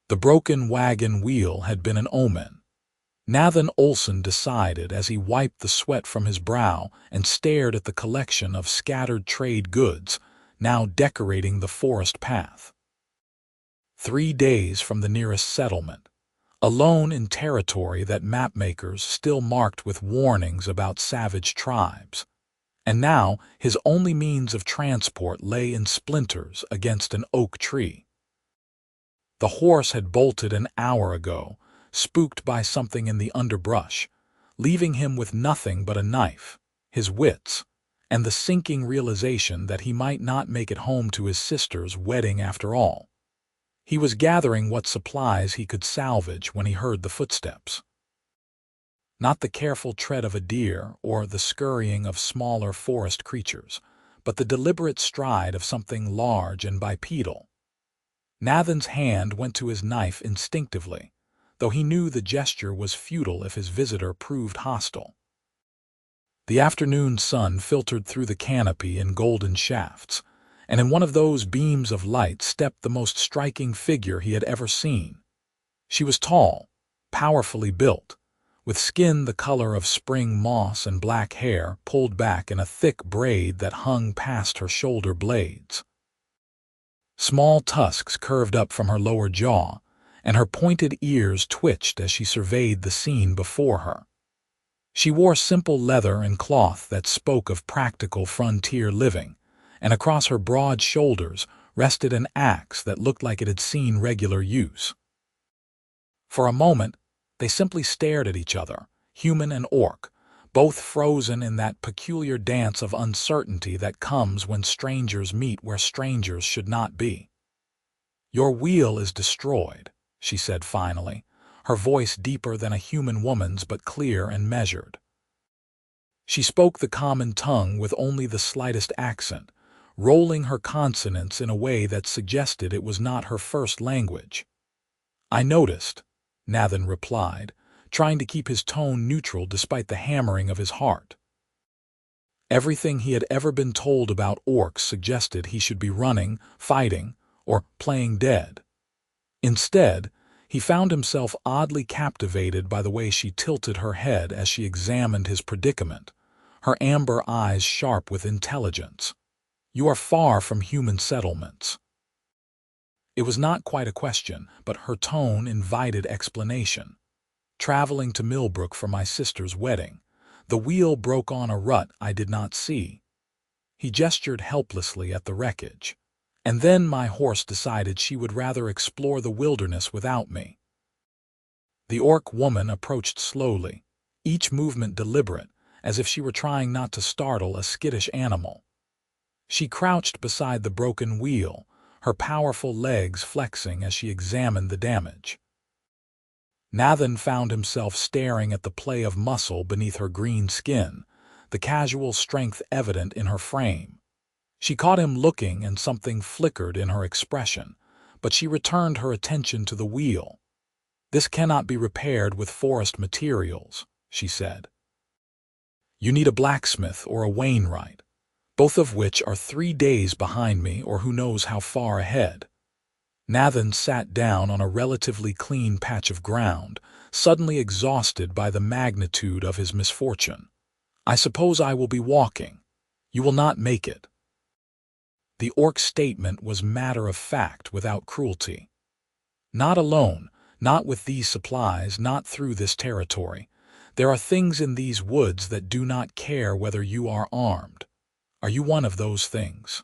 The broken wagon wheel had been an omen. Nathen Olson decided as he wiped the sweat from his brow and stared at the collection of scattered trade goods now decorating the forest path. 3 days from the nearest settlement, alone in territory that mapmakers still marked with warnings about savage tribes. And now his only means of transport lay in splinters against an oak tree. The horse had bolted an hour ago, spooked by something in the underbrush, leaving him with nothing but a knife, his wits, and the sinking realization that he might not make it home to his sister's wedding after all. He was gathering what supplies he could salvage when he heard the footsteps. Not the careful tread of a deer or the scurrying of smaller forest creatures, but the deliberate stride of something large and bipedal. Nathen's hand went to his knife instinctively, though he knew the gesture was futile if his visitor proved hostile. The afternoon sun filtered through the canopy in golden shafts, and in one of those beams of light stepped the most striking figure he had ever seen. She was tall, powerfully built, with skin the color of spring moss and black hair pulled back in a thick braid that hung past her shoulder blades. Small tusks curved up from her lower jaw, and her pointed ears twitched as she surveyed the scene before her. She wore simple leather and cloth that spoke of practical frontier living, and across her broad shoulders rested an axe that looked like it had seen regular use. For a moment, they simply stared at each other, human and orc, both frozen in that peculiar dance of uncertainty that comes when strangers meet where strangers should not be. "Your wheel is destroyed," she said finally, her voice deeper than a human woman's but clear and measured. She spoke the common tongue with only the slightest accent, rolling her consonants in a way that suggested it was not her first language. "I noticed," Nathen replied, trying to keep his tone neutral despite the hammering of his heart. Everything he had ever been told about orcs suggested he should be running, fighting, or playing dead. Instead, he found himself oddly captivated by the way she tilted her head as she examined his predicament, her amber eyes sharp with intelligence. "You are far from human settlements." It was not quite a question, but her tone invited explanation. "Traveling to Millbrook for my sister's wedding. The wheel broke on a rut I did not see." He gestured helplessly at the wreckage. "And then my horse decided she would rather explore the wilderness without me." The orc woman approached slowly, each movement deliberate, as if she were trying not to startle a skittish animal. She crouched beside the broken wheel, her powerful legs flexing as she examined the damage. Nathen found himself staring at the play of muscle beneath her green skin, the casual strength evident in her frame. She caught him looking and something flickered in her expression, but she returned her attention to the wheel. "This cannot be repaired with forest materials," she said. "You need a blacksmith or a wainwright, both of which are 3 days behind me or who knows how far ahead." Nathen sat down on a relatively clean patch of ground, suddenly exhausted by the magnitude of his misfortune. "I suppose I will be walking. You will not make it." The orc's statement was matter of fact without cruelty. "Not alone, not with these supplies, not through this territory. There are things in these woods that do not care whether you are armed. Are you one of those things?"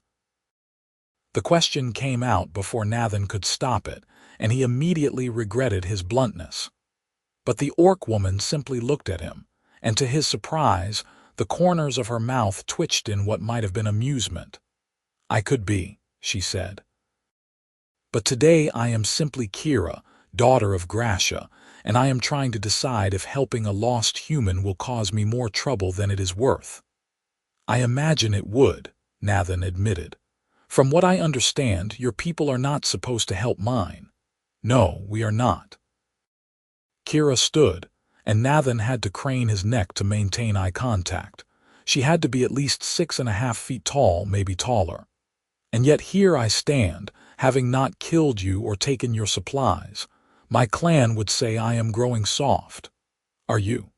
The question came out before Nathen could stop it, and he immediately regretted his bluntness. But the orc woman simply looked at him, and to his surprise, the corners of her mouth twitched in what might have been amusement. "I could be," she said. "But today I am simply Kira, daughter of Gracia, and I am trying to decide if helping a lost human will cause me more trouble than it is worth." "I imagine it would," Nathen admitted. "From what I understand, your people are not supposed to help mine." "No, we are not." Kira stood, and Nathen had to crane his neck to maintain eye contact. She had to be at least 6.5 feet tall, maybe taller. "And yet here I stand, having not killed you or taken your supplies. My clan would say I am growing soft. Are you?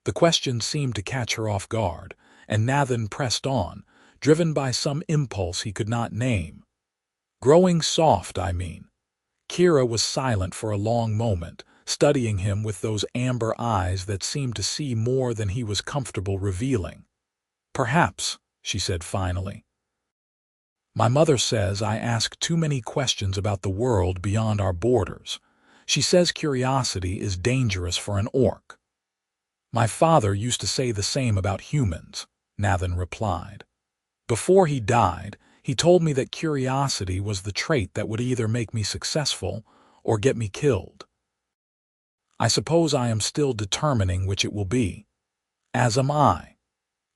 The question seemed to catch her off guard, and Nathen pressed on, driven by some impulse he could not name. Growing soft, I mean. Kira was silent for a long moment, studying him with those amber eyes that seemed to see more than he was comfortable revealing. Perhaps, she said finally. My mother says I ask too many questions about the world beyond our borders. She says curiosity is dangerous for an orc. My father used to say the same about humans, Nathen replied. Before he died, he told me that curiosity was the trait that would either make me successful or get me killed. I suppose I am still determining which it will be. As am I.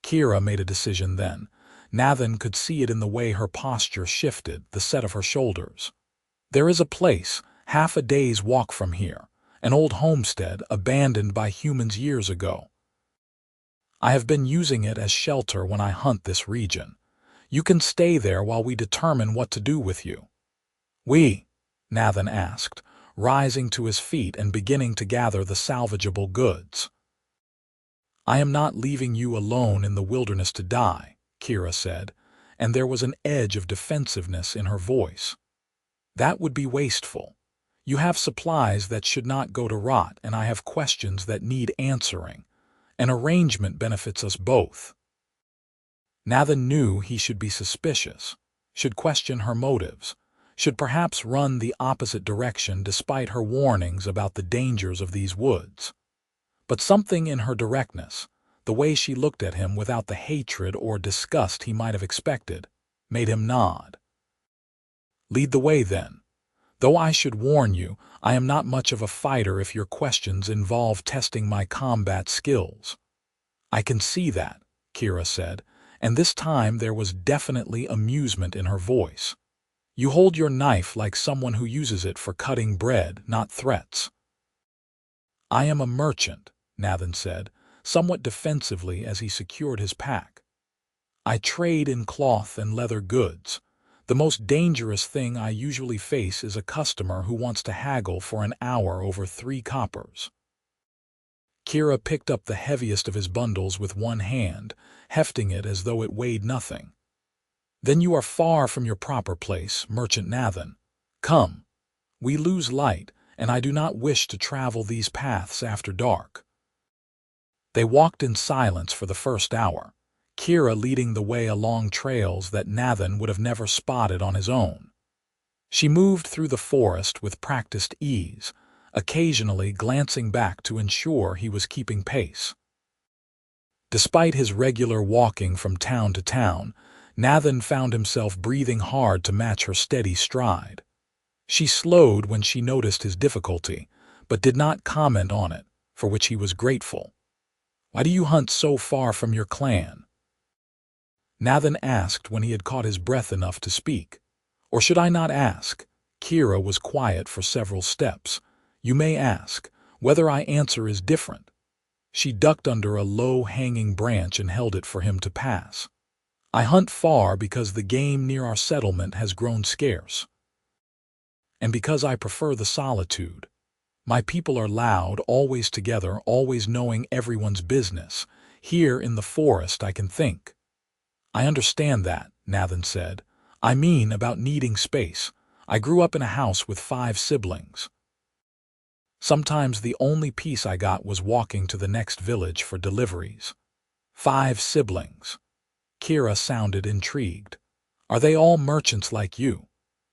Kira made a decision then. Nathen could see it in the way her posture shifted, the set of her shoulders. There is a place, half a day's walk from here, an old homestead abandoned by humans years ago. I have been using it as shelter when I hunt this region. You can stay there while we determine what to do with you. Nathen asked, rising to his feet and beginning to gather the salvageable goods. I am not leaving you alone in the wilderness to die, Kira said, and there was an edge of defensiveness in her voice. That would be wasteful. You have supplies that should not go to rot, and I have questions that need answering. An arrangement benefits us both. Nathen knew he should be suspicious, should question her motives, should perhaps run the opposite direction despite her warnings about the dangers of these woods. But something in her directness, the way she looked at him without the hatred or disgust he might have expected, made him nod. Lead the way then. Though I should warn you, I am not much of a fighter if your questions involve testing my combat skills. I can see that, Kira said, and this time there was definitely amusement in her voice. You hold your knife like someone who uses it for cutting bread, not threats. I am a merchant, Nathen said, somewhat defensively as he secured his pack. I trade in cloth and leather goods. The most dangerous thing I usually face is a customer who wants to haggle for an hour over 3 coppers. Kira picked up the heaviest of his bundles with one hand, hefting it as though it weighed nothing. Then you are far from your proper place, Merchant Nathen. Come. We lose light, and I do not wish to travel these paths after dark. They walked in silence for the first hour, Kira leading the way along trails that Nathen would have never spotted on his own. She moved through the forest with practiced ease, occasionally glancing back to ensure he was keeping pace. Despite his regular walking from town to town, Nathen found himself breathing hard to match her steady stride. She slowed when she noticed his difficulty, but did not comment on it, for which he was grateful. Why do you hunt so far from your clan? Nathen asked when he had caught his breath enough to speak. Or should I not ask? Kira was quiet for several steps. You may ask. Whether I answer is different. She ducked under a low-hanging branch and held it for him to pass. I hunt far because the game near our settlement has grown scarce. And because I prefer the solitude. My people are loud, always together, always knowing everyone's business. Here in the forest I can think. I understand that, Nathen said. I mean about needing space. I grew up in a house with 5 siblings. Sometimes the only peace I got was walking to the next village for deliveries. 5 siblings. Kira sounded intrigued. Are they all merchants like you?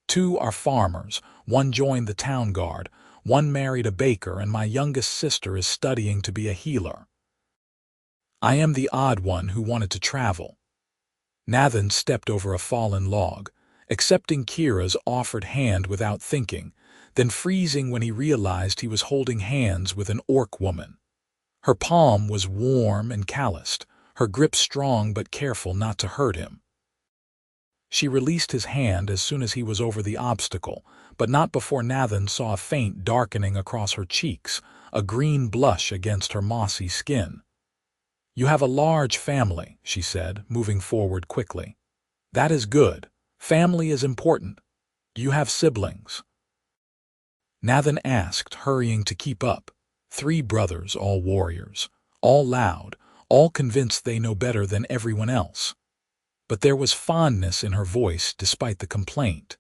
2 are farmers, 1 joined the town guard, 1 married a baker, and my youngest sister is studying to be a healer. I am the odd one who wanted to travel. Nathen stepped over a fallen log, accepting Kira's offered hand without thinking, then freezing when he realized he was holding hands with an orc woman. Her palm was warm and calloused, her grip strong but careful not to hurt him. She released his hand as soon as he was over the obstacle, but not before Nathen saw a faint darkening across her cheeks, a green blush against her mossy skin. You have a large family, she said, moving forward quickly. That is good. Family is important. Do you have siblings? Nathen asked, hurrying to keep up. 3 brothers, all warriors, all loud, all convinced they know better than everyone else. But there was fondness in her voice despite the complaint.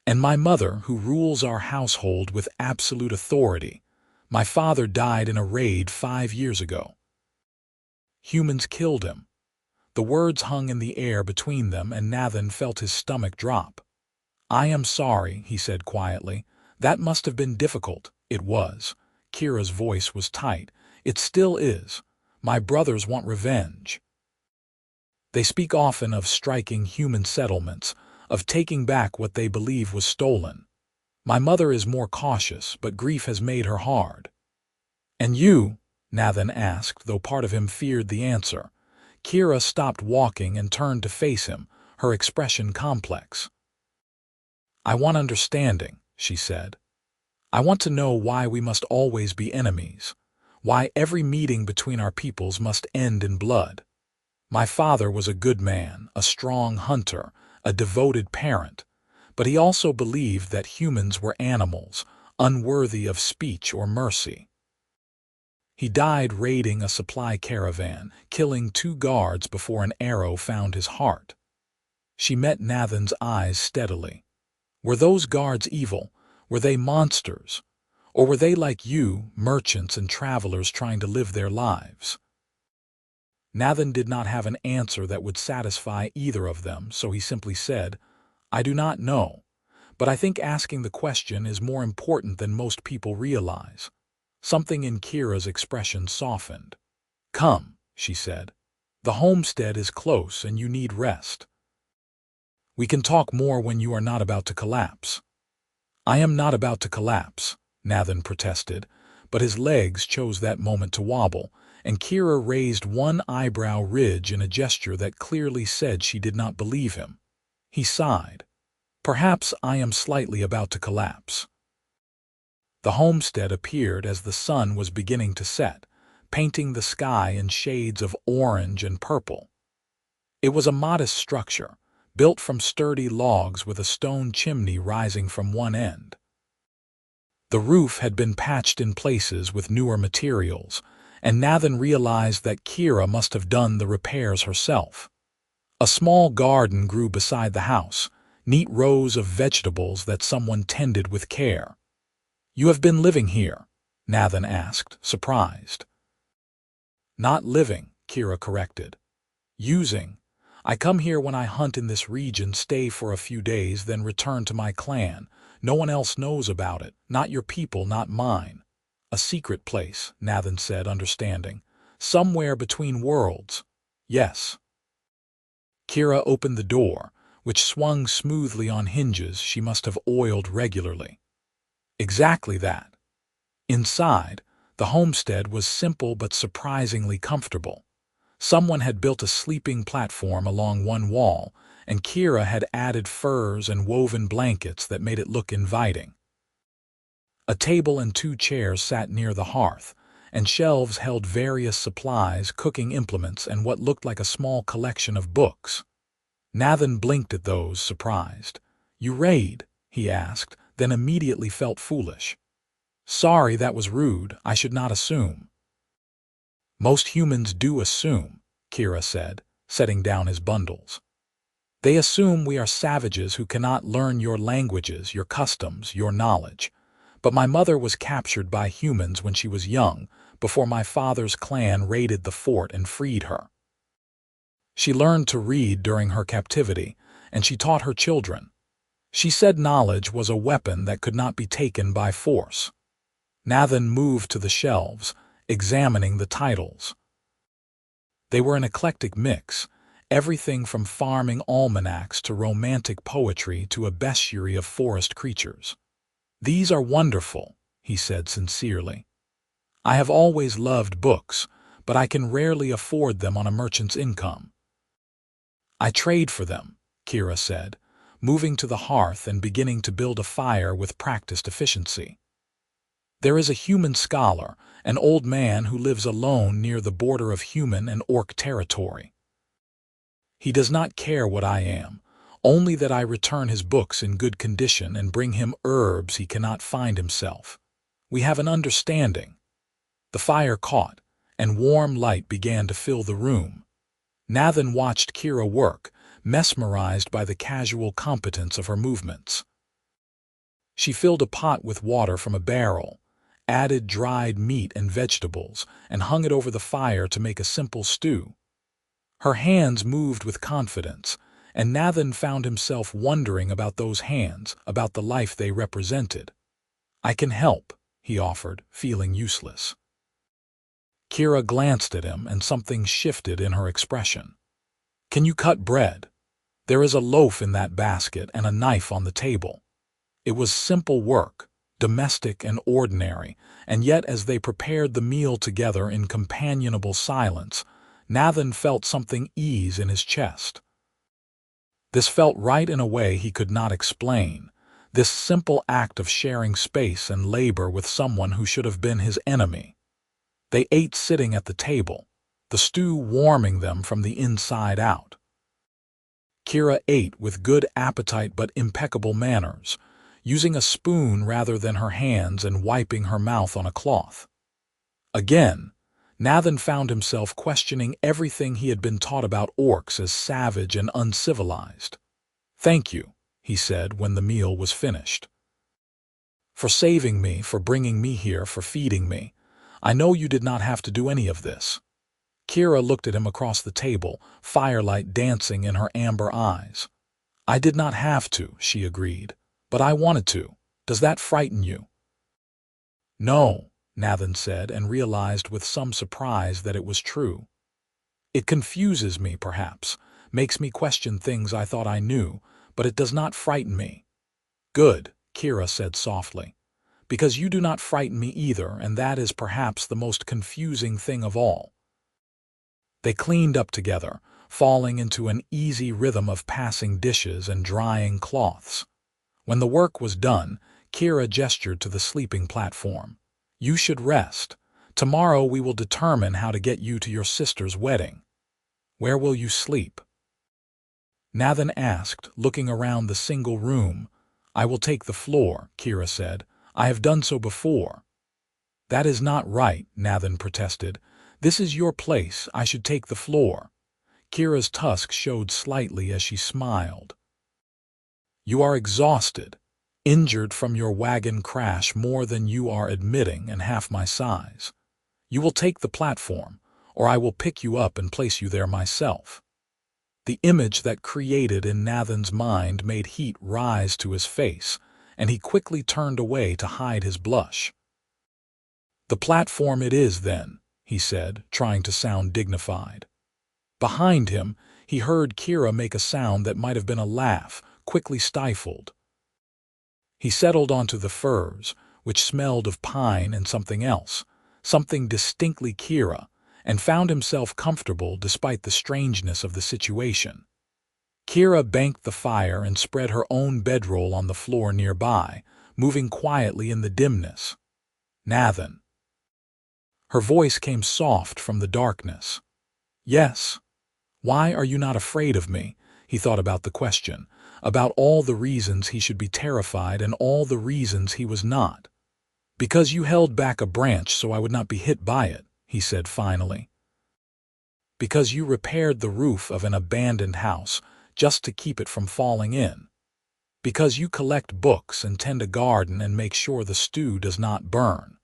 And my mother, who rules our household with absolute authority. My father died in a raid 5 years ago. Humans killed him. The words hung in the air between them, and Nathen felt his stomach drop. I am sorry, he said quietly. That must have been difficult. It was. Kira's voice was tight. It still is. My brothers want revenge. They speak often of striking human settlements, of taking back what they believe was stolen. My mother is more cautious, but grief has made her hard. And you? Nathen asked, though part of him feared the answer. Kira stopped walking and turned to face him, her expression complex. I want understanding, she said. I want to know why we must always be enemies, why every meeting between our peoples must end in blood. My father was a good man, a strong hunter, a devoted parent, but he also believed that humans were animals, unworthy of speech or mercy. He died raiding a supply caravan, killing 2 guards before an arrow found his heart. She met Nathen's eyes steadily. Were those guards evil? Were they monsters? Or were they like you, merchants and travelers trying to live their lives? Nathen did not have an answer that would satisfy either of them, so he simply said, I do not know, but I think asking the question is more important than most people realize. Something in Kira's expression softened. Come, she said. The homestead is close and you need rest. We can talk more when you are not about to collapse. I am not about to collapse, Nathen protested, but his legs chose that moment to wobble, and Kira raised one eyebrow ridge in a gesture that clearly said she did not believe him. He sighed. Perhaps I am slightly about to collapse. The homestead appeared as the sun was beginning to set, painting the sky in shades of orange and purple. It was a modest structure, built from sturdy logs with a stone chimney rising from one end. The roof had been patched in places with newer materials, and Nathen realized that Kira must have done the repairs herself. A small garden grew beside the house, neat rows of vegetables that someone tended with care. You have been living here? Nathen asked, surprised. Not living, Kira corrected. Using. I come here when I hunt in this region, stay for a few days, then return to my clan. No one else knows about it, not your people, not mine. A secret place, Nathen said, understanding. Somewhere between worlds. Yes. Kira opened the door, which swung smoothly on hinges she must have oiled regularly. Exactly that. Inside, the homestead was simple but surprisingly comfortable. Someone had built a sleeping platform along one wall, and Kira had added furs and woven blankets that made it look inviting. A table and 2 chairs sat near the hearth, and shelves held various supplies, cooking implements, and what looked like a small collection of books. Nathen blinked at those, surprised. You raid? He asked, then immediately felt foolish. Sorry, that was rude. I should not assume. Most humans do assume, Kira said, setting down his bundles. They assume we are savages who cannot learn your languages, your customs, your knowledge. But my mother was captured by humans when she was young, before my father's clan raided the fort and freed her. She learned to read during her captivity, and she taught her children. She said knowledge was a weapon that could not be taken by force. Nathen moved to the shelves, examining the titles. They were an eclectic mix, everything from farming almanacs to romantic poetry to a bestiary of forest creatures. These are wonderful, he said sincerely. I have always loved books, but I can rarely afford them on a merchant's income. I trade for them, Kira said, moving to the hearth and beginning to build a fire with practiced efficiency. There is a human scholar, an old man who lives alone near the border of human and orc territory. He does not care what I am, Only that I return his books in good condition and bring him herbs he cannot find himself. We have an understanding." The fire caught, and warm light began to fill the room. Nathen watched Kira work, mesmerized by the casual competence of her movements. She filled a pot with water from a barrel, added dried meat and vegetables, and hung it over the fire to make a simple stew. Her hands moved with confidence, and Nathen found himself wondering about those hands, about the life they represented. "I can help," he offered, feeling useless. Kira glanced at him, and something shifted in her expression. "Can you cut bread? There is a loaf in that basket and a knife on the table." It was simple work, domestic and ordinary, and yet as they prepared the meal together in companionable silence, Nathen felt something ease in his chest. This felt right in a way he could not explain, this simple act of sharing space and labor with someone who should have been his enemy. They ate sitting at the table, the stew warming them from the inside out. Kira ate with good appetite but impeccable manners, using a spoon rather than her hands and wiping her mouth on a cloth. Again, Nathen found himself questioning everything he had been taught about orcs as savage and uncivilized. "Thank you," he said when the meal was finished. "For saving me, for bringing me here, for feeding me. I know you did not have to do any of this." Kira looked at him across the table, firelight dancing in her amber eyes. "I did not have to," she agreed, "but I wanted to. Does that frighten you?" "No," Nathen said, and realized with some surprise that it was true. "It confuses me, perhaps, makes me question things I thought I knew, but it does not frighten me." "Good," Kira said softly, "because you do not frighten me either, and that is perhaps the most confusing thing of all." They cleaned up together, falling into an easy rhythm of passing dishes and drying cloths. When the work was done, Kira gestured to the sleeping platform. "You should rest. Tomorrow we will determine how to get you to your sister's wedding. Where will you sleep?" Nathen asked, looking around the single room. "I will take the floor," Kira said. "I have done so before." "That is not right," Nathen protested. "This is your place. I should take the floor." Kira's tusk showed slightly as she smiled. "You are exhausted, injured from your wagon crash more than you are admitting and half my size. You will take the platform, or I will pick you up and place you there myself." The image that created in Nathen's mind made heat rise to his face, and he quickly turned away to hide his blush. "The platform it is, then," he said, trying to sound dignified. Behind him, he heard Kira make a sound that might have been a laugh, quickly stifled. He settled onto the furs, which smelled of pine and something else, something distinctly Kira, and found himself comfortable despite the strangeness of the situation. Kira banked the fire and spread her own bedroll on the floor nearby, moving quietly in the dimness. "Nathen." Her voice came soft from the darkness. "Yes. Why are you not afraid of me?" He thought about the question, about all the reasons he should be terrified and all the reasons he was not. "Because you held back a branch so I would not be hit by it," he said finally. "Because you repaired the roof of an abandoned house just to keep it from falling in. Because you collect books and tend a garden and make sure the stew does not burn.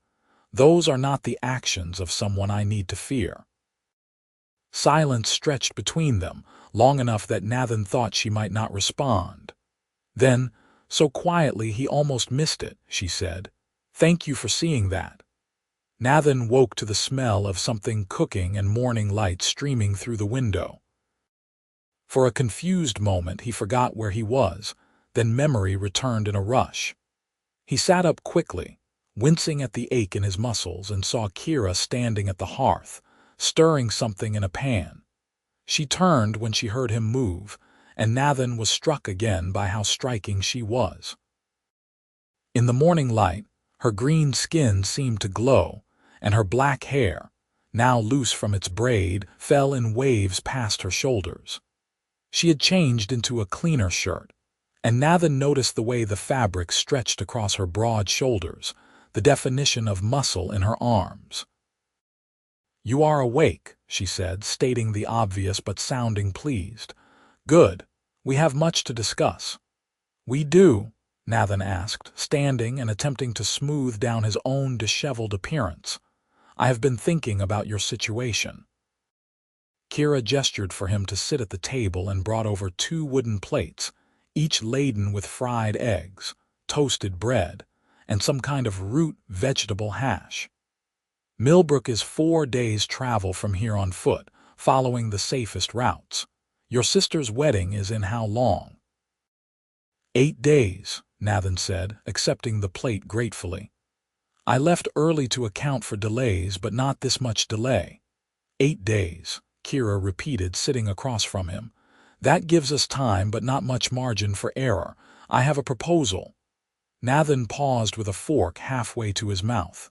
Those are not the actions of someone I need to fear." Silence stretched between them, long enough that Nathen thought she might not respond. Then, so quietly he almost missed it, she said, "Thank you for seeing that." Nathen woke to the smell of something cooking and morning light streaming through the window. For a confused moment he forgot where he was, then memory returned in a rush. He sat up quickly, wincing at the ache in his muscles, and saw Kira standing at the hearth, stirring something in a pan. She turned when she heard him move, and Nathen was struck again by how striking she was. In the morning light, her green skin seemed to glow, and her black hair, now loose from its braid, fell in waves past her shoulders. She had changed into a cleaner shirt, and Nathen noticed the way the fabric stretched across her broad shoulders, the definition of muscle in her arms. "You are awake," she said, stating the obvious but sounding pleased. "Good. We have much to discuss." "We do?" Nathen asked, standing and attempting to smooth down his own disheveled appearance. "I have been thinking about your situation." Kira gestured for him to sit at the table and brought over 2 wooden plates, each laden with fried eggs, toasted bread, and some kind of root vegetable hash. "Millbrook is 4 days' travel from here on foot, following the safest routes. Your sister's wedding is in how long?" 8 days, Nathen said, accepting the plate gratefully. "I left early to account for delays, but not this much delay." 8 days, Kira repeated, sitting across from him. "That gives us time, but not much margin for error. I have a proposal." Nathen paused with a fork halfway to his mouth.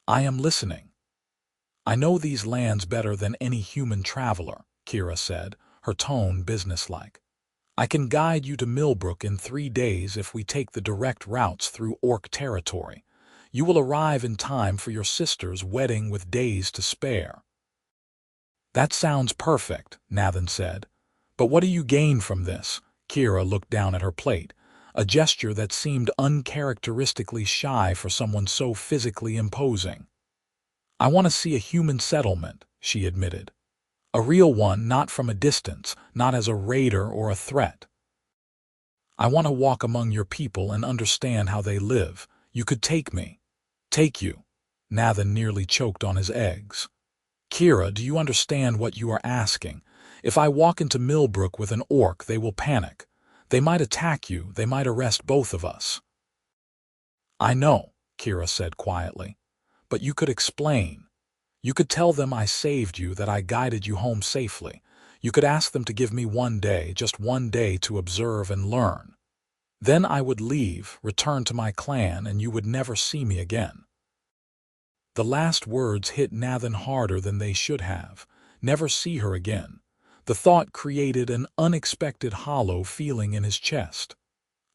"I am listening." "I know these lands better than any human traveler," Kira said, her tone businesslike. "I can guide you to Millbrook in 3 days if we take the direct routes through Orc territory. You will arrive in time for your sister's wedding with days to spare." "That sounds perfect," Nathen said. "But what do you gain from this?" Kira looked down at her plate, a gesture that seemed uncharacteristically shy for someone so physically imposing. "I want to see a human settlement," she admitted. "A real one, not from a distance, not as a raider or a threat. I want to walk among your people and understand how they live. You could take me." "Take you?" Nathen nearly choked on his eggs. "Kira, do you understand what you are asking? If I walk into Millbrook with an orc, they will panic. They might attack you, they might arrest both of us." "I know," Kira said quietly. "But you could explain. You could tell them I saved you, that I guided you home safely. You could ask them to give me 1 day, just 1 day to observe and learn. Then I would leave, return to my clan, and you would never see me again." The last words hit Nathen harder than they should have. Never see her again. The thought created an unexpected hollow feeling in his chest.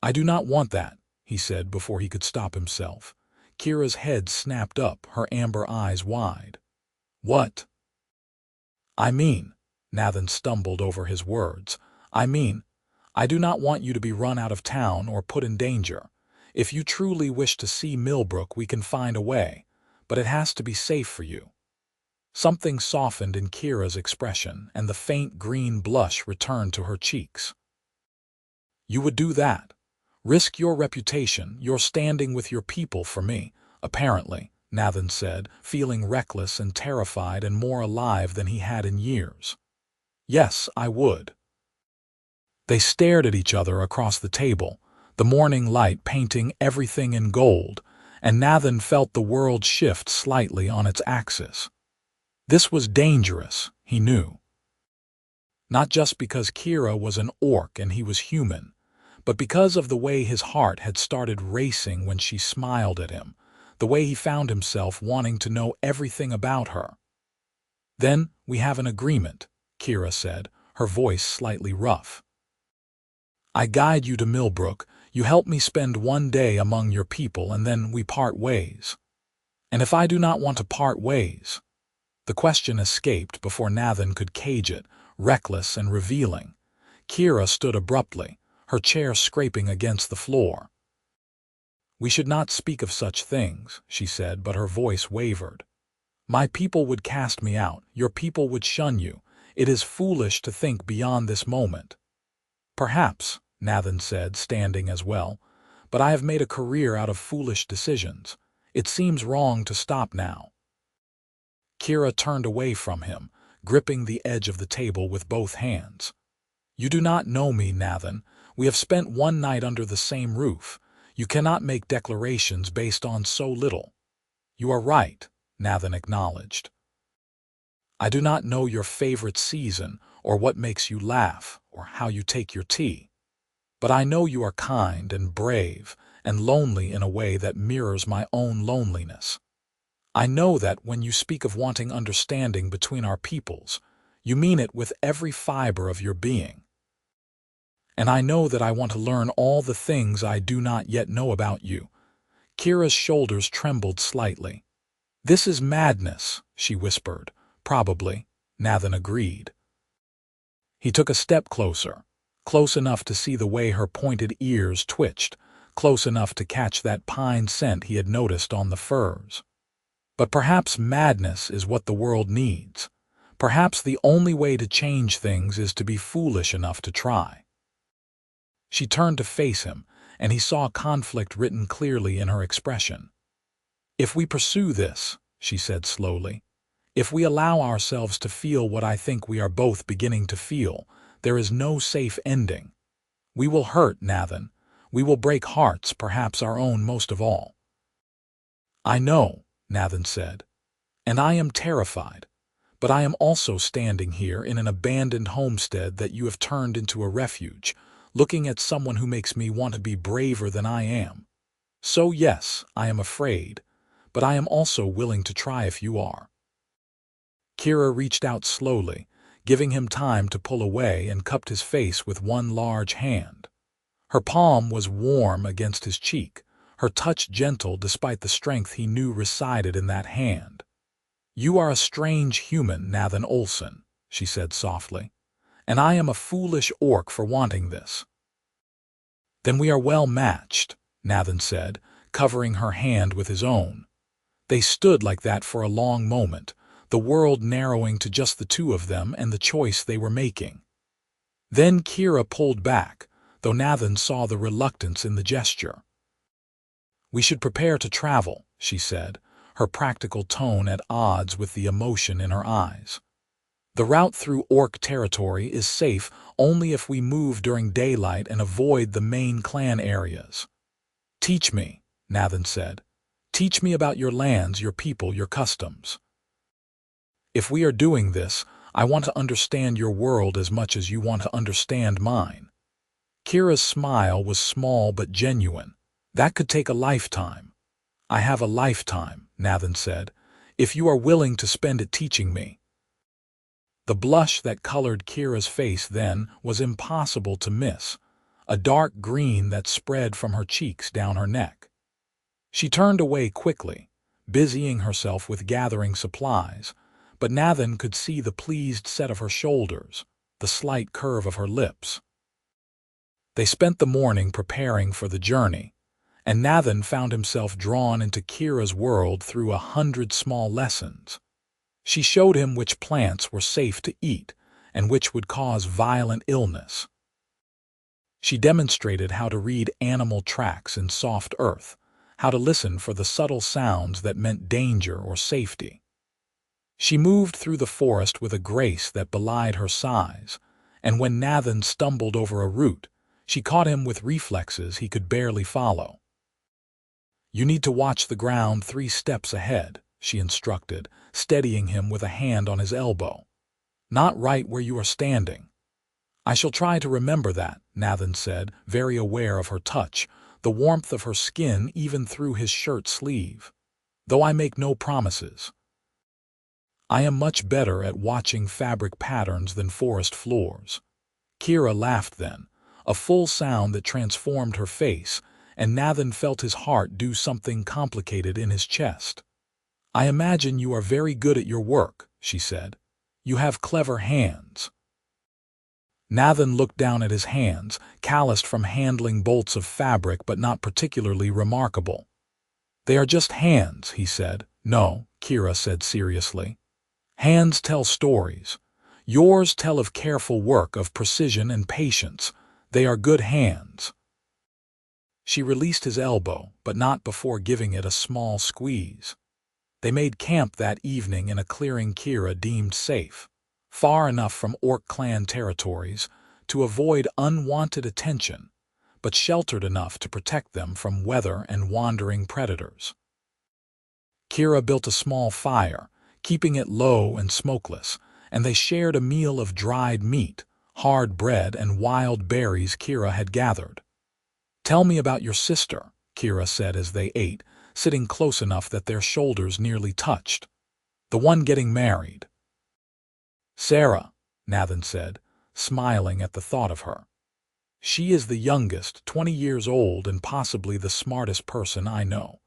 "I do not want that," he said before he could stop himself. Kira's head snapped up, her amber eyes wide. "What?" "I mean," Nathen stumbled over his words, I do not want you to be run out of town or put in danger. If you truly wish to see Millbrook, we can find a way, but it has to be safe for you." Something softened in Kira's expression, and the faint green blush returned to her cheeks. "You would do that? Risk your reputation, your standing with your people for me, apparently," Nathen said, feeling reckless and terrified and more alive than he had in years. "Yes, I would." They stared at each other across the table, the morning light painting everything in gold, and Nathen felt the world shift slightly on its axis. This was dangerous, he knew. Not just because Kira was an orc and he was human, but because of the way his heart had started racing when she smiled at him, the way he found himself wanting to know everything about her. "Then we have an agreement," Kira said, her voice slightly rough. "I guide you to Millbrook, you help me spend 1 day among your people, and then we part ways." "And if I do not want to part ways?" The question escaped before Nathen could cage it, reckless and revealing. Kira stood abruptly, her chair scraping against the floor. "We should not speak of such things," she said, but her voice wavered. "My people would cast me out, your people would shun you. It is foolish to think beyond this moment." "Perhaps," Nathen said, standing as well, "but I have made a career out of foolish decisions. It seems wrong to stop now." Kira turned away from him, gripping the edge of the table with both hands. "You do not know me, Nathen. We have spent 1 night under the same roof. You cannot make declarations based on so little." "You are right," Nathen acknowledged. "I do not know your favorite season, or what makes you laugh, or how you take your tea. But I know you are kind and brave and lonely in a way that mirrors my own loneliness. I know that when you speak of wanting understanding between our peoples, You mean it with every fiber of your being. And I know that I want to learn all the things I do not yet know about you. Kira's shoulders trembled slightly. This is madness, she whispered. Probably, Nathen agreed. He took a step closer, close enough to see the way her pointed ears twitched, close enough to catch that pine scent he had noticed on the firs. But perhaps madness is what the world needs. Perhaps the only way to change things is to be foolish enough to try. She turned to face him, and he saw conflict written clearly in her expression. If we pursue this, she said slowly, if we allow ourselves to feel what I think we are both beginning to feel, there is no safe ending. We will hurt, Nathen. We will break hearts, perhaps our own most of all. I know, Nathen said, and I am terrified, but I am also standing here in an abandoned homestead that you have turned into a refuge, looking at someone who makes me want to be braver than I am. So yes, I am afraid, but I am also willing to try if you are. Kira reached out slowly, giving him time to pull away, and cupped his face with one large hand. Her palm was warm against his cheek, her touch gentle despite the strength he knew resided in that hand. You are a strange human, Nathen Olson, she said softly, and I am a foolish orc for wanting this. Then we are well matched, Nathen said, covering her hand with his own. They stood like that for a long moment, the world narrowing to just the two of them and the choice they were making. Then Kira pulled back, though Nathen saw the reluctance in the gesture. We should prepare to travel, she said, her practical tone at odds with the emotion in her eyes. The route through orc territory is safe only if we move during daylight and avoid the main clan areas. Teach me, Nathen said. Teach me about your lands, your people, your customs. If we are doing this, I want to understand your world as much as you want to understand mine. Kira's smile was small but genuine. That could take a lifetime. I have a lifetime, Nathen said, if you are willing to spend it teaching me. The blush that colored Kira's face then was impossible to miss, a dark green that spread from her cheeks down her neck. She turned away quickly, busying herself with gathering supplies, but Nathen could see the pleased set of her shoulders, the slight curve of her lips. They spent the morning preparing for the journey, and Nathen found himself drawn into Kira's world through 100 small lessons. She showed him which plants were safe to eat and which would cause violent illness. She demonstrated how to read animal tracks in soft earth, how to listen for the subtle sounds that meant danger or safety. She moved through the forest with a grace that belied her size, and when Nathen stumbled over a root, she caught him with reflexes he could barely follow. You need to watch the ground 3 steps ahead, she instructed, steadying him with a hand on his elbow. Not right where you are standing. I shall try to remember that, Nathen said, very aware of her touch, the warmth of her skin even through his shirt sleeve. Though I make no promises. I am much better at watching fabric patterns than forest floors. Kira laughed then, a full sound that transformed her face, and Nathen felt his heart do something complicated in his chest. I imagine you are very good at your work, she said. You have clever hands. Nathen looked down at his hands, calloused from handling bolts of fabric but not particularly remarkable. They are just hands, he said. No, Kira said seriously. Hands tell stories. Yours tell of careful work, of precision and patience. They are good hands. She released his elbow, but not before giving it a small squeeze. They made camp that evening in a clearing Kira deemed safe, far enough from orc clan territories to avoid unwanted attention, but sheltered enough to protect them from weather and wandering predators. Kira built a small fire, keeping it low and smokeless, and they shared a meal of dried meat, hard bread, and wild berries Kira had gathered. Tell me about your sister, Kira said as they ate, sitting close enough that their shoulders nearly touched. The one getting married. Sarah, Nathen said, smiling at the thought of her. She is the youngest, 20 years old, and possibly the smartest person I know.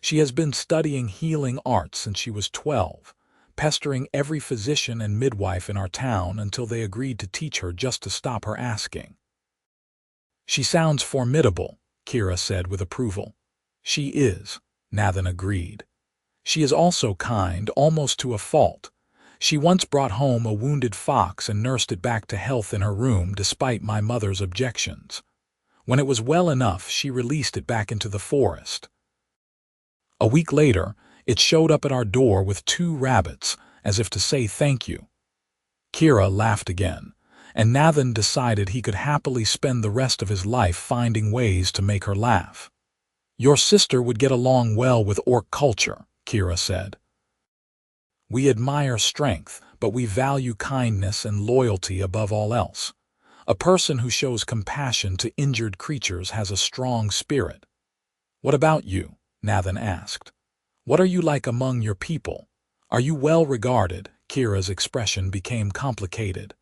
She has been studying healing arts since she was 12, pestering every physician and midwife in our town until they agreed to teach her just to stop her asking. She sounds formidable, Kira said with approval. She is, Nathen agreed. She is also kind, almost to a fault. She once brought home a wounded fox and nursed it back to health in her room despite my mother's objections. When it was well enough, she released it back into the forest. A week later, it showed up at our door with 2 rabbits, as if to say thank you. Kira laughed again, and Nathen decided he could happily spend the rest of his life finding ways to make her laugh. Your sister would get along well with orc culture, Kira said. We admire strength, but we value kindness and loyalty above all else. A person who shows compassion to injured creatures has a strong spirit. What about you? Nathen asked. What are you like among your people? Are you well regarded? Kira's expression became complicated.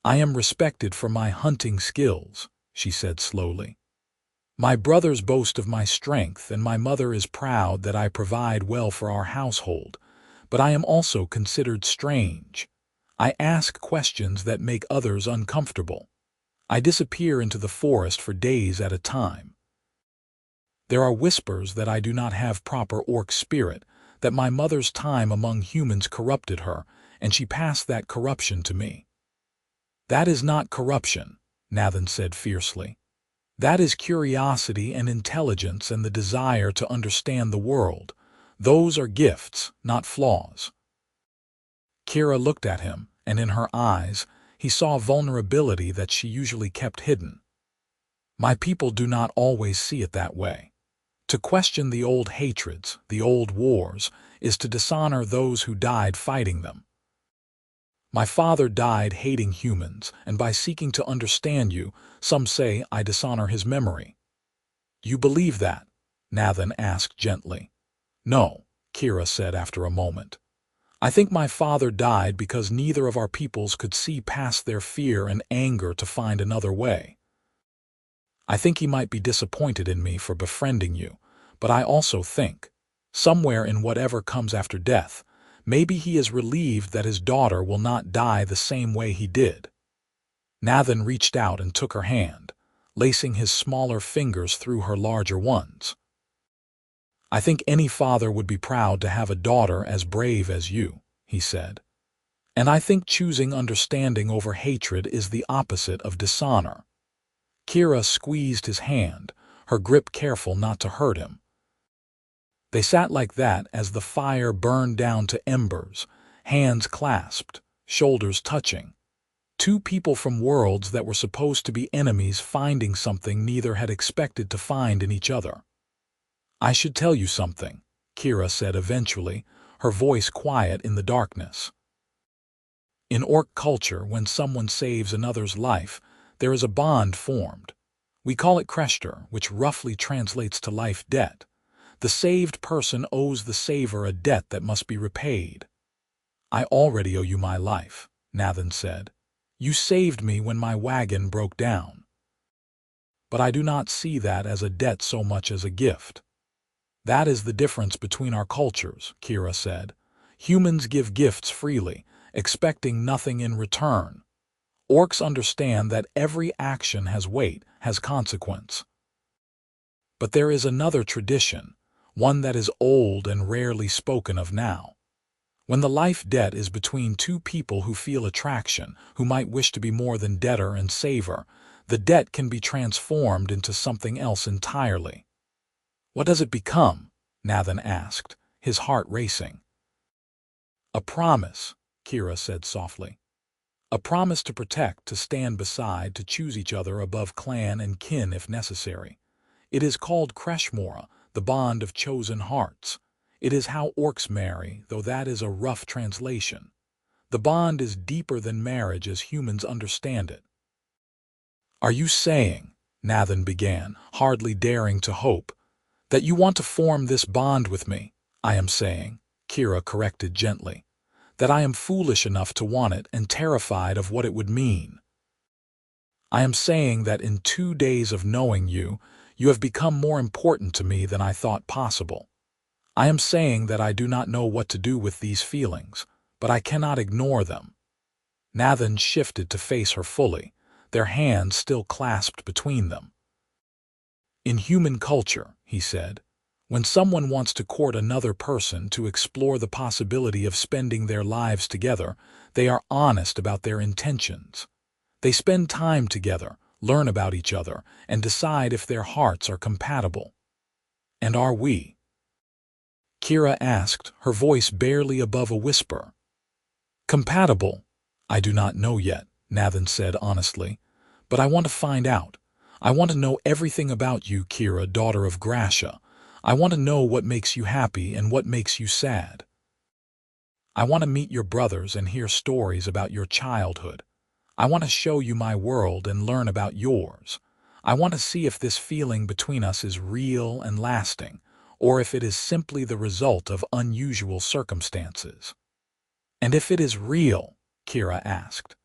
I am respected for my hunting skills, she said slowly. My brothers boast of my strength, and my mother is proud that I provide well for our household, but I am also considered strange. I ask questions that make others uncomfortable. I disappear into the forest for days at a time. There are whispers that I do not have proper orc spirit, that my mother's time among humans corrupted her, and she passed that corruption to me. That is not corruption, Nathen said fiercely. That is curiosity and intelligence and the desire to understand the world. Those are gifts, not flaws. Kira looked at him, and in her eyes, he saw vulnerability that she usually kept hidden. My people do not always see it that way. To question the old hatreds, the old wars, is to dishonor those who died fighting them. My father died hating humans, and by seeking to understand you, some say I dishonor his memory. You believe that? Nathen asked gently. No, Kira said after a moment. I think my father died because neither of our peoples could see past their fear and anger to find another way. I think he might be disappointed in me for befriending you, but I also think, somewhere in whatever comes after death, maybe he is relieved that his daughter will not die the same way he did. Nathen reached out and took her hand, lacing his smaller fingers through her larger ones. I think any father would be proud to have a daughter as brave as you, he said. And I think choosing understanding over hatred is the opposite of dishonor. Kira squeezed his hand, her grip careful not to hurt him. They sat like that as the fire burned down to embers, hands clasped, shoulders touching. 2 people from worlds that were supposed to be enemies finding something neither had expected to find in each other. I should tell you something, Kira said eventually, her voice quiet in the darkness. In orc culture, when someone saves another's life, there is a bond formed. We call it kreshter, which roughly translates to life debt. The saved person owes the saver a debt that must be repaid. I already owe you my life, Nathen said. You saved me when my wagon broke down. But I do not see that as a debt so much as a gift. That is the difference between our cultures, Kira said. Humans give gifts freely, expecting nothing in return. Orcs understand that every action has weight, has consequence. But there is another tradition, one that is old and rarely spoken of now. When the life debt is between 2 people who feel attraction, who might wish to be more than debtor and saver, the debt can be transformed into something else entirely. What does it become? Nathen asked, his heart racing. A promise, Kira said softly. A promise to protect, to stand beside, to choose each other above clan and kin if necessary. It is called Kreshmora, the bond of chosen hearts. It is how orcs marry, though that is a rough translation. The bond is deeper than marriage as humans understand it. Are you saying, Nathen began, hardly daring to hope, that you want to form this bond with me? I am saying, Kira corrected gently, that I am foolish enough to want it and terrified of what it would mean. I am saying that in 2 days of knowing you, you have become more important to me than I thought possible. I am saying that I do not know what to do with these feelings, but I cannot ignore them." Nathen shifted to face her fully, their hands still clasped between them. "In human culture," he said, "when someone wants to court another person to explore the possibility of spending their lives together, they are honest about their intentions. They spend time together, learn about each other, and decide if their hearts are compatible. And are we?" Kira asked, her voice barely above a whisper. "Compatible? I do not know yet," Nathen said honestly, "but I want to find out. I want to know everything about you, Kira, daughter of Gracia. I want to know what makes you happy and what makes you sad. I want to meet your brothers and hear stories about your childhood. I want to show you my world and learn about yours. I want to see if this feeling between us is real and lasting, or if it is simply the result of unusual circumstances." "And if it is real," Kira asked,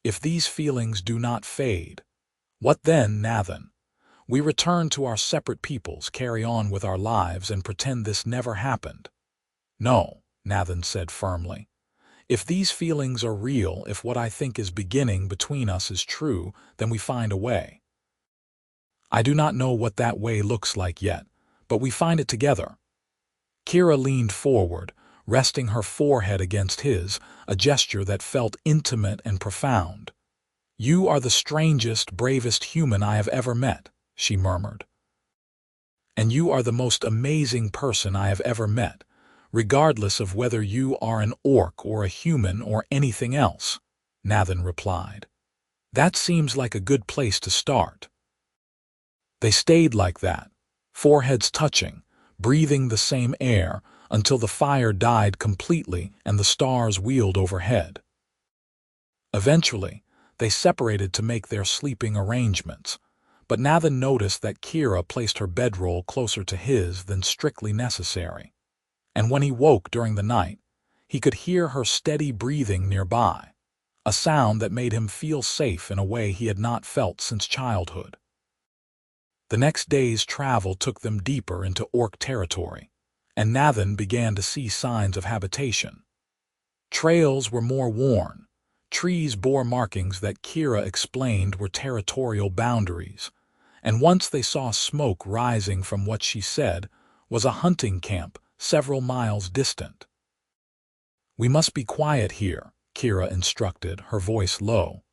"if these feelings do not fade, what then, Nathen? We return to our separate peoples, carry on with our lives, and pretend this never happened." "No," Nathen said firmly. "If these feelings are real, if what I think is beginning between us is true, then we find a way. I do not know what that way looks like yet, but we find it together." Kira leaned forward, resting her forehead against his, a gesture that felt intimate and profound. "You are the strangest, bravest human I have ever met," she murmured. "And you are the most amazing person I have ever met, regardless of whether you are an orc or a human or anything else," Nathen replied. "That seems like a good place to start." They stayed like that, foreheads touching, breathing the same air, until the fire died completely and the stars wheeled overhead. Eventually, they separated to make their sleeping arrangements, but Nathen noticed that Kira placed her bedroll closer to his than strictly necessary. And when he woke during the night, he could hear her steady breathing nearby, a sound that made him feel safe in a way he had not felt since childhood. The next day's travel took them deeper into orc territory, and Nathen began to see signs of habitation. Trails were more worn, trees bore markings that Kira explained were territorial boundaries, and once they saw smoke rising from what she said was a hunting camp several miles distant. "We must be quiet here," Kira instructed, her voice low.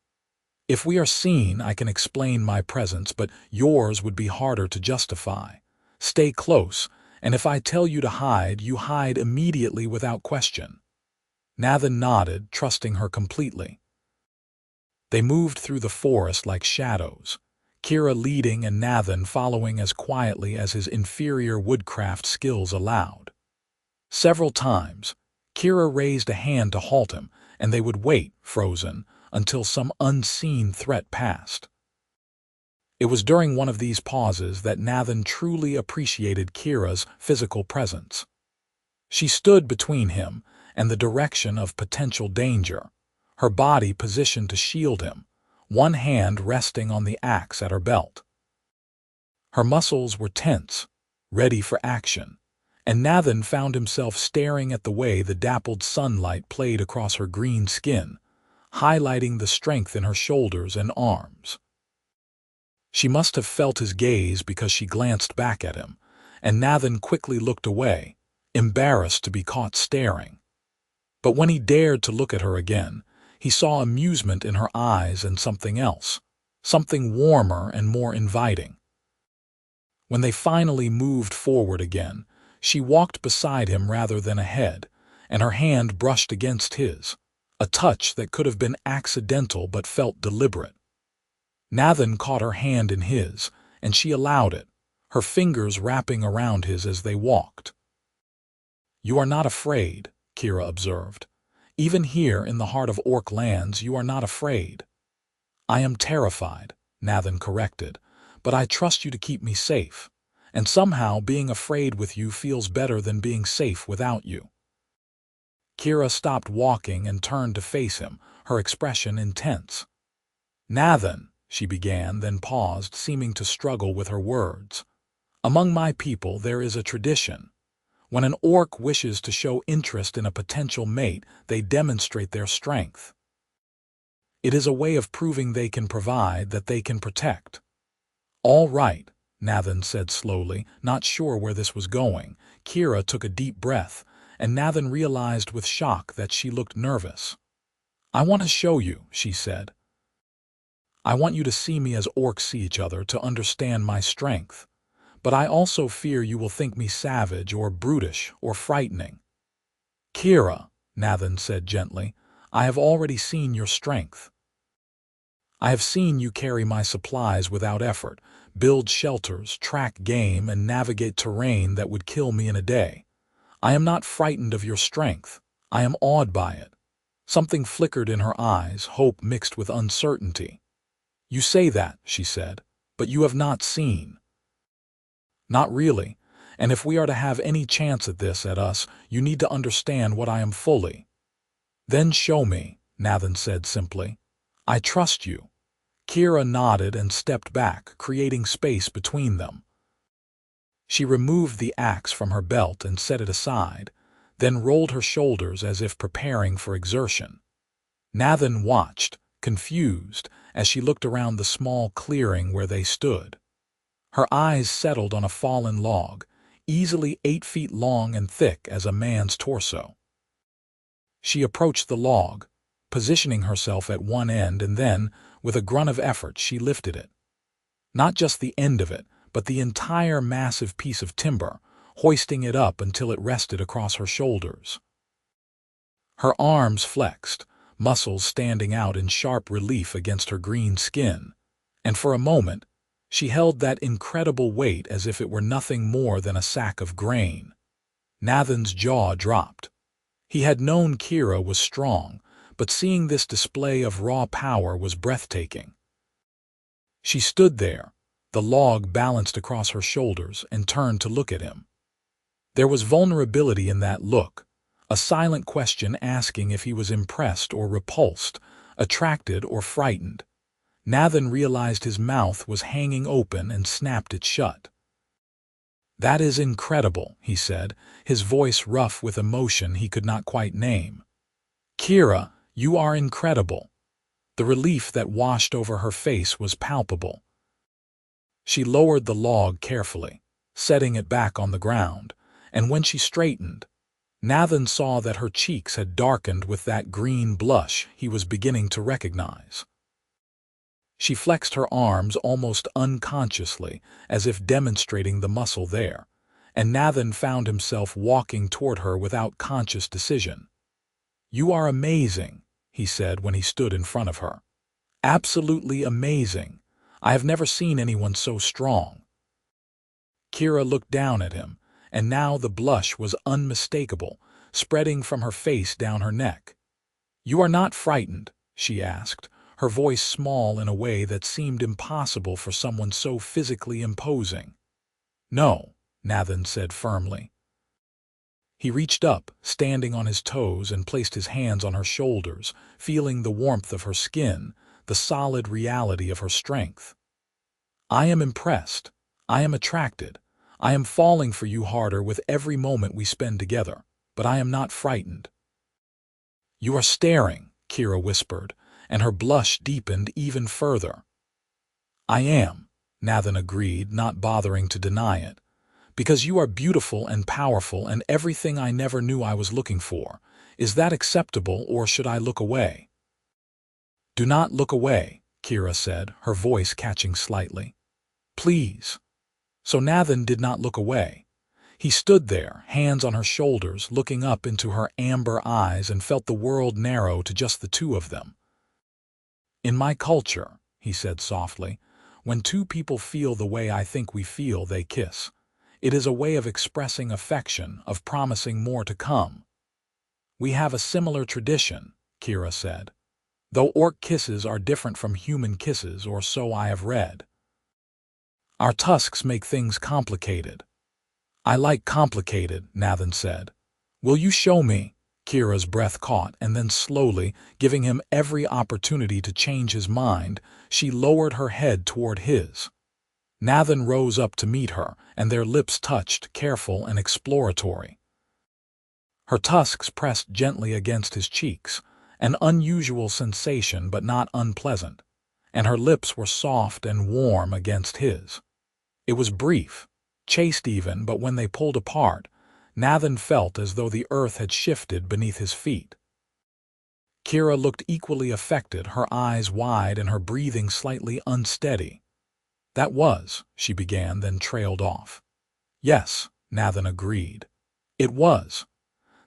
"If we are seen, I can explain my presence, but yours would be harder to justify. Stay close, and if I tell you to hide, you hide immediately without question." Nathen nodded, trusting her completely. They moved through the forest like shadows, Kira leading and Nathen following as quietly as his inferior woodcraft skills allowed. Several times, Kira raised a hand to halt him, and they would wait, frozen, until some unseen threat passed. It was during one of these pauses that Nathen truly appreciated Kira's physical presence. She stood between him and the direction of potential danger, her body positioned to shield him, one hand resting on the axe at her belt. Her muscles were tense, ready for action, and Nathen found himself staring at the way the dappled sunlight played across her green skin, highlighting the strength in her shoulders and arms. She must have felt his gaze because she glanced back at him, and Nathen quickly looked away, embarrassed to be caught staring. But when he dared to look at her again, he saw amusement in her eyes and something else, something warmer and more inviting. When they finally moved forward again, she walked beside him rather than ahead, and her hand brushed against his, a touch that could have been accidental but felt deliberate. Nathen caught her hand in his, and she allowed it, her fingers wrapping around his as they walked. "You are not afraid," Kira observed. "Even here in the heart of orc lands, you are not afraid." "I am terrified," Nathen corrected, "but I trust you to keep me safe, and somehow being afraid with you feels better than being safe without you." Kira stopped walking and turned to face him, her expression intense. "Nathen," she began, then paused, seeming to struggle with her words. "Among my people there is a tradition. When an orc wishes to show interest in a potential mate, they demonstrate their strength. It is a way of proving they can provide, that they can protect." "All right," Nathen said slowly, not sure where this was going. Kira took a deep breath, and Nathen realized with shock that she looked nervous. "I want to show you," she said. "I want you to see me as orcs see each other, to understand my strength. But I also fear you will think me savage or brutish or frightening." "Kira," Nathen said gently, "I have already seen your strength. I have seen you carry my supplies without effort, build shelters, track game, and navigate terrain that would kill me in a day. I am not frightened of your strength. I am awed by it." Something flickered in her eyes, hope mixed with uncertainty. "You say that," she said, "but you have not seen." "Not really, and if we are to have any chance at this, you need to understand what I am fully." "Then show me," Nathen said simply. "I trust you." Kira nodded and stepped back, creating space between them. She removed the axe from her belt and set it aside, then rolled her shoulders as if preparing for exertion. Nathen watched, confused, as she looked around the small clearing where they stood. Her eyes settled on a fallen log, easily 8 feet long and thick as a man's torso. She approached the log, positioning herself at one end, and then, with a grunt of effort, she lifted it. Not just the end of it, but the entire massive piece of timber, hoisting it up until it rested across her shoulders. Her arms flexed, muscles standing out in sharp relief against her green skin, and for a moment, she held that incredible weight as if it were nothing more than a sack of grain. Nathen's jaw dropped. He had known Kira was strong, but seeing this display of raw power was breathtaking. She stood there, the log balanced across her shoulders, and turned to look at him. There was vulnerability in that look, a silent question asking if he was impressed or repulsed, attracted or frightened. Nathen realized his mouth was hanging open and snapped it shut. "That is incredible," he said, his voice rough with emotion he could not quite name. "Kira, you are incredible." The relief that washed over her face was palpable. She lowered the log carefully, setting it back on the ground, and when she straightened, Nathen saw that her cheeks had darkened with that green blush he was beginning to recognize. She flexed her arms almost unconsciously, as if demonstrating the muscle there, and Nathen found himself walking toward her without conscious decision. "You are amazing," he said when he stood in front of her. "Absolutely amazing. I have never seen anyone so strong." Kira looked down at him, and now the blush was unmistakable, spreading from her face down her neck. "You are not frightened?" she asked, her voice small in a way that seemed impossible for someone so physically imposing. "No," Nathen said firmly. He reached up, standing on his toes, and placed his hands on her shoulders, feeling the warmth of her skin, the solid reality of her strength. "I am impressed. I am attracted. I am falling for you harder with every moment we spend together, but I am not frightened." "You are staring," Kira whispered, and her blush deepened even further. "I am," Nathen agreed, not bothering to deny it, "because you are beautiful and powerful and everything I never knew I was looking for. Is that acceptable, or should I look away?" "Do not look away," Kira said, her voice catching slightly. "Please." So Nathen did not look away. He stood there, hands on her shoulders, looking up into her amber eyes, and felt the world narrow to just the two of them. "In my culture," he said softly, "when two people feel the way I think we feel, they kiss. It is a way of expressing affection, of promising more to come." "We have a similar tradition," Kira said, "though orc kisses are different from human kisses, or so I have read. Our tusks make things complicated." "I like complicated," Nathen said. "Will you show me?" Kira's breath caught, and then slowly, giving him every opportunity to change his mind, she lowered her head toward his. Nathen rose up to meet her, and their lips touched, careful and exploratory. Her tusks pressed gently against his cheeks, an unusual sensation but not unpleasant, and her lips were soft and warm against his. It was brief, chaste even, but when they pulled apart, Nathen felt as though the earth had shifted beneath his feet. Kira looked equally affected, her eyes wide and her breathing slightly unsteady. "That was," she began, then trailed off. "Yes," Nathen agreed. "It was."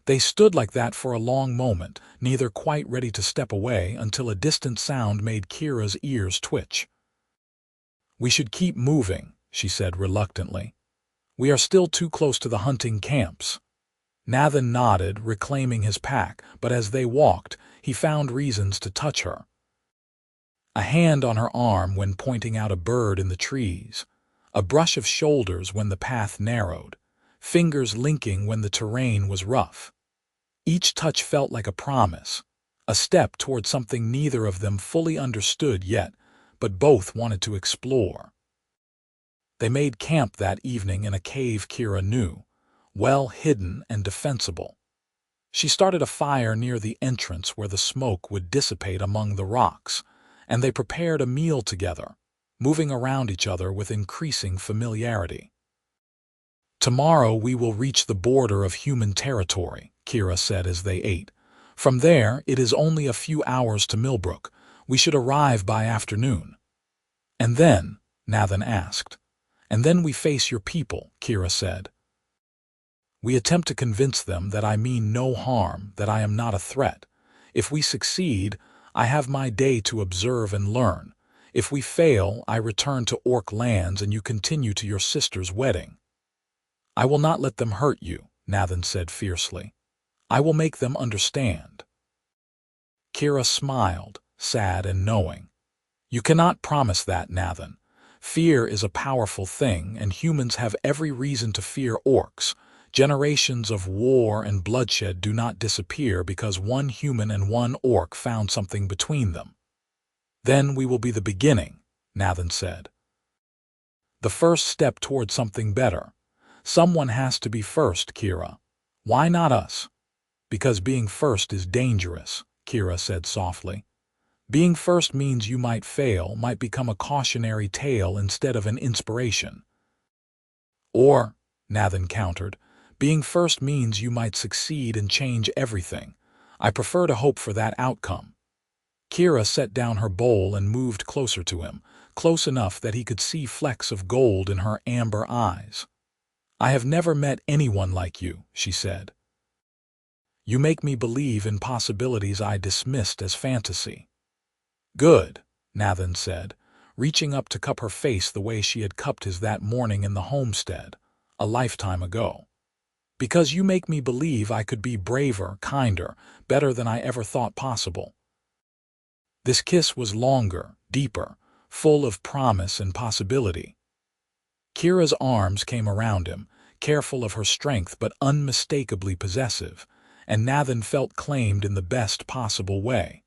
They stood like that for a long moment, neither quite ready to step away, until a distant sound made Kira's ears twitch. "We should keep moving," she said reluctantly. "We are still too close to the hunting camps." Nathen nodded, reclaiming his pack, but as they walked, he found reasons to touch her. A hand on her arm when pointing out a bird in the trees, a brush of shoulders when the path narrowed, fingers linking when the terrain was rough. Each touch felt like a promise, a step toward something neither of them fully understood yet, but both wanted to explore. They made camp that evening in a cave Kira knew, well hidden and defensible. She started a fire near the entrance where the smoke would dissipate among the rocks, and they prepared a meal together, moving around each other with increasing familiarity. "Tomorrow we will reach the border of human territory," Kira said as they ate. "From there, it is only a few hours to Millbrook. We should arrive by afternoon." "And then?" Nathen asked. "And then we face your people," Kira said. "We attempt to convince them that I mean no harm, that I am not a threat. If we succeed, I have my day to observe and learn. If we fail, I return to Orc lands and you continue to your sister's wedding." "I will not let them hurt you," Nathen said fiercely. "I will make them understand." Kira smiled, sad and knowing. "You cannot promise that, Nathen. Fear is a powerful thing, and humans have every reason to fear orcs. Generations of war and bloodshed do not disappear because one human and one orc found something between them." "Then we will be the beginning," Nathen said. "The first step toward something better. Someone has to be first, Kira. Why not us?" "Because being first is dangerous," Kira said softly. "Being first means you might fail, might become a cautionary tale instead of an inspiration." "Or," Nathen countered, "being first means you might succeed and change everything. I prefer to hope for that outcome." Kira set down her bowl and moved closer to him, close enough that he could see flecks of gold in her amber eyes. "I have never met anyone like you," she said. "You make me believe in possibilities I dismissed as fantasy." "Good," Nathen said, reaching up to cup her face the way she had cupped his that morning in the homestead, a lifetime ago. "Because you make me believe I could be braver, kinder, better than I ever thought possible." This kiss was longer, deeper, full of promise and possibility. Kira's arms came around him, careful of her strength but unmistakably possessive, and Nathen felt claimed in the best possible way.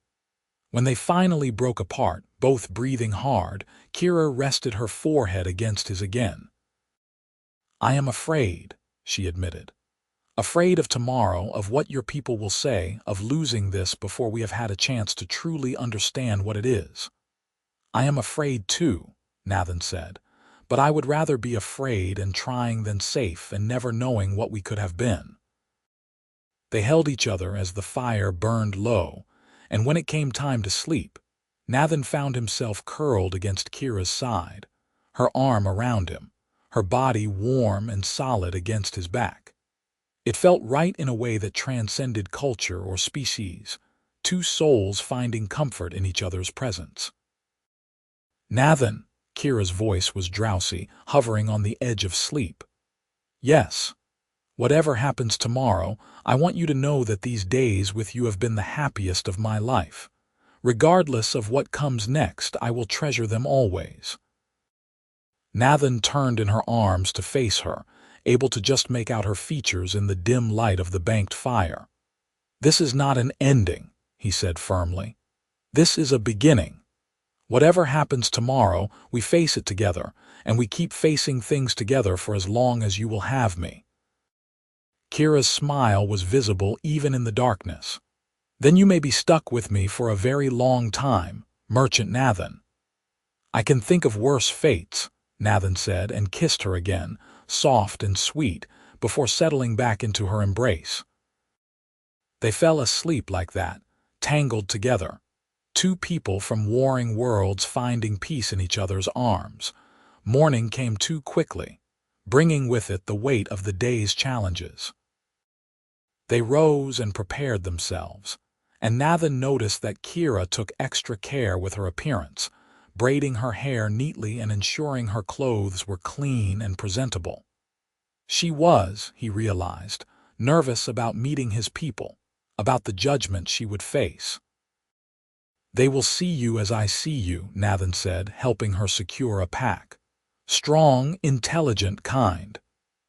When they finally broke apart, both breathing hard, Kira rested her forehead against his again. "I am afraid," she admitted. "Afraid of tomorrow, of what your people will say, of losing this before we have had a chance to truly understand what it is." "I am afraid too," Nathen said, "but I would rather be afraid and trying than safe and never knowing what we could have been." They held each other as the fire burned low, and when it came time to sleep, Nathen found himself curled against Kira's side, her arm around him, her body warm and solid against his back. It felt right in a way that transcended culture or species, two souls finding comfort in each other's presence. "Nathen," Kira's voice was drowsy, hovering on the edge of sleep. "Yes. Whatever happens tomorrow, I want you to know that these days with you have been the happiest of my life. Regardless of what comes next, I will treasure them always." Nathen turned in her arms to face her, able to just make out her features in the dim light of the banked fire. "This is not an ending," he said firmly. "This is a beginning. Whatever happens tomorrow, we face it together, and we keep facing things together for as long as you will have me." Kira's smile was visible even in the darkness. "Then you may be stuck with me for a very long time, Merchant Nathen." "I can think of worse fates," Nathen said, and kissed her again, soft and sweet, before settling back into her embrace. They fell asleep like that, tangled together. Two people from warring worlds finding peace in each other's arms. Morning came too quickly, bringing with it the weight of the day's challenges. They rose and prepared themselves, and Nathen noticed that Kira took extra care with her appearance, braiding her hair neatly and ensuring her clothes were clean and presentable. She was, he realized, nervous about meeting his people, about the judgment she would face. "They will see you as I see you," Nathen said, helping her secure a pack. "Strong, intelligent, kind."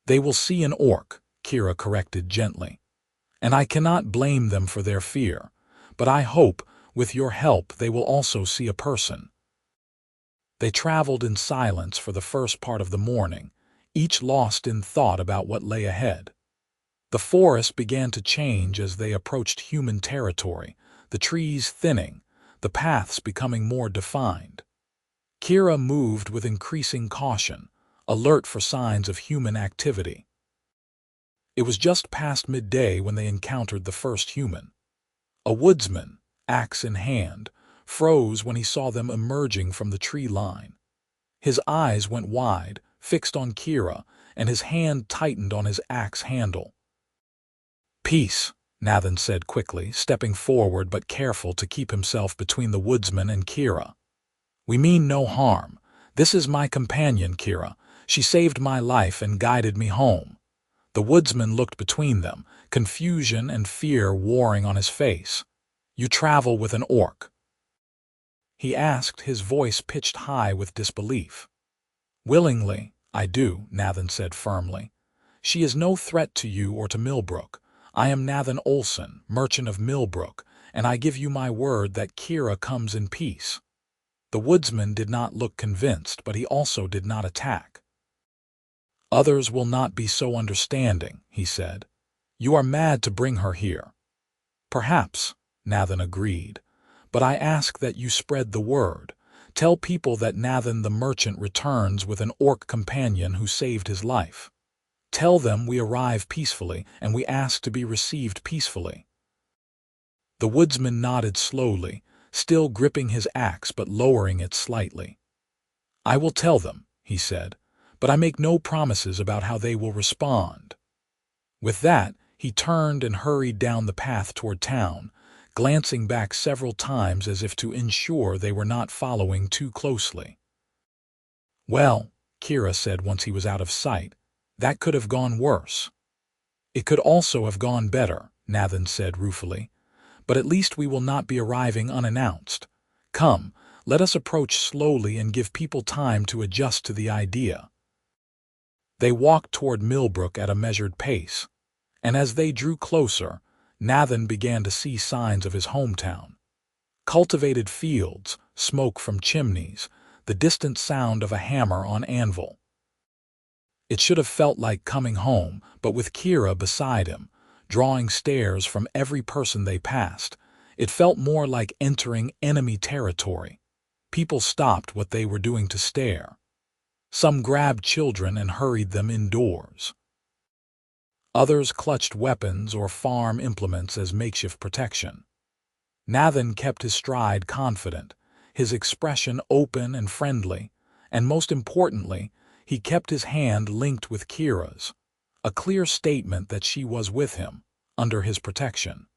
"They will see an orc," Kira corrected gently. "And I cannot blame them for their fear, but I hope, with your help, they will also see a person." They traveled in silence for the first part of the morning, each lost in thought about what lay ahead. The forest began to change as they approached human territory, the trees thinning, the paths becoming more defined. Kira moved with increasing caution, alert for signs of human activity. It was just past midday when they encountered the first human. A woodsman, axe in hand, froze when he saw them emerging from the tree line. His eyes went wide, fixed on Kira, and his hand tightened on his axe handle. "Peace," Nathen said quickly, stepping forward but careful to keep himself between the woodsman and Kira. "We mean no harm. This is my companion, Kira. She saved my life and guided me home." The woodsman looked between them, confusion and fear warring on his face. "You travel with an orc?" he asked, his voice pitched high with disbelief. "Willingly, I do," Nathen said firmly. "She is no threat to you or to Millbrook. I am Nathen Olson, merchant of Millbrook, and I give you my word that Kira comes in peace." The woodsman did not look convinced, but he also did not attack. "Others will not be so understanding," he said. "You are mad to bring her here." "Perhaps," Nathen agreed, "but I ask that you spread the word. Tell people that Nathen the merchant returns with an orc companion who saved his life. Tell them we arrive peacefully and we ask to be received peacefully." The woodsman nodded slowly, still gripping his axe but lowering it slightly. "I will tell them," he said, "but I make no promises about how they will respond." With that, he turned and hurried down the path toward town, glancing back several times as if to ensure they were not following too closely. "Well," Kira said once he was out of sight, "that could have gone worse." "It could also have gone better," Nathen said ruefully, "but at least we will not be arriving unannounced. Come, let us approach slowly and give people time to adjust to the idea." They walked toward Millbrook at a measured pace, and as they drew closer, Nathen began to see signs of his hometown. Cultivated fields, smoke from chimneys, the distant sound of a hammer on anvil. It should have felt like coming home, but with Kira beside him, drawing stares from every person they passed, it felt more like entering enemy territory. People stopped what they were doing to stare. Some grabbed children and hurried them indoors. Others clutched weapons or farm implements as makeshift protection. Nathen kept his stride confident, his expression open and friendly, and most importantly, he kept his hand linked with Kira's, a clear statement that she was with him, under his protection.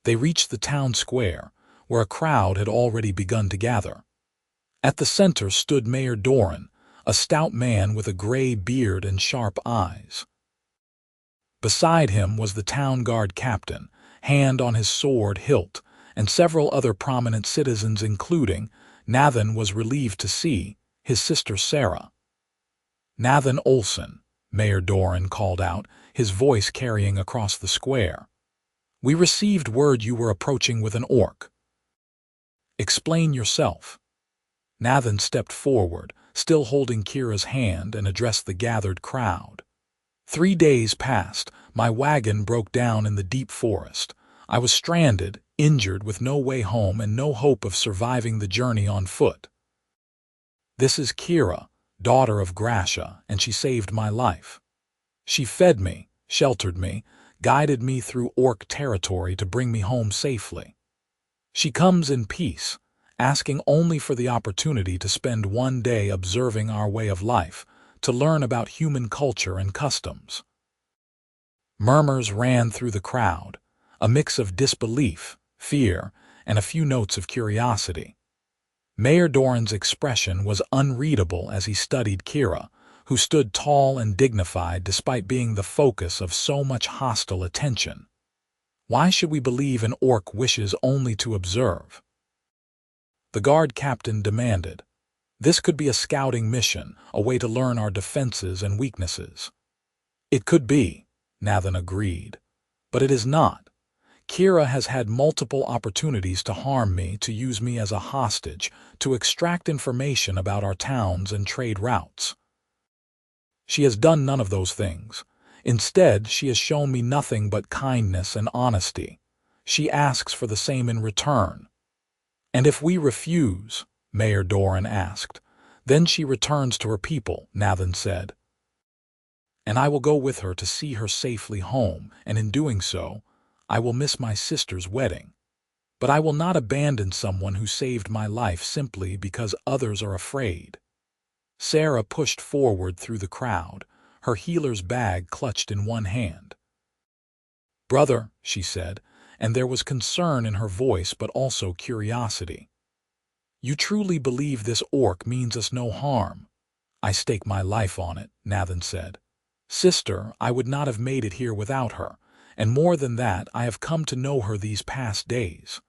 They reached the town square, where a crowd had already begun to gather. At the center stood Mayor Doran, a stout man with a gray beard and sharp eyes. Beside him was the town guard captain, hand on his sword hilt, and several other prominent citizens including, Nathen was relieved to see, his sister Sarah. "Nathen Olson," Mayor Doran called out, his voice carrying across the square. We received word you were approaching with an orc. Explain yourself. Nathen stepped forward, still holding Kira's hand, and addressed the gathered crowd. 3 days passed. My wagon broke down in the deep forest. I was stranded, injured, with no way home and no hope of surviving the journey on foot. This is Kira, daughter of Grasha, and she saved my life. She fed me, sheltered me, guided me through orc territory to bring me home safely. She comes in peace, asking only for the opportunity to spend 1 day observing our way of life, to learn about human culture and customs. Murmurs ran through the crowd, a mix of disbelief, fear, and a few notes of curiosity. Mayor Doran's expression was unreadable as he studied Kira, who stood tall and dignified despite being the focus of so much hostile attention. Why should we believe an orc wishes only to observe? The guard captain demanded. This could be a scouting mission, a way to learn our defenses and weaknesses. It could be, Nathen agreed. But it is not. Kira has had multiple opportunities to harm me, to use me as a hostage, to extract information about our towns and trade routes. She has done none of those things. Instead, she has shown me nothing but kindness and honesty. She asks for the same in return. And if we refuse, Mayor Doran asked, then she returns to her people, Nathen said. And I will go with her to see her safely home, and in doing so, I will miss my sister's wedding. But I will not abandon someone who saved my life simply because others are afraid. Sarah pushed forward through the crowd, her healer's bag clutched in one hand. Brother, she said, and there was concern in her voice but also curiosity. You truly believe this orc means us no harm? I stake my life on it, Nathen said. Sister, I would not have made it here without her, and more than that, I have come to know her these past days.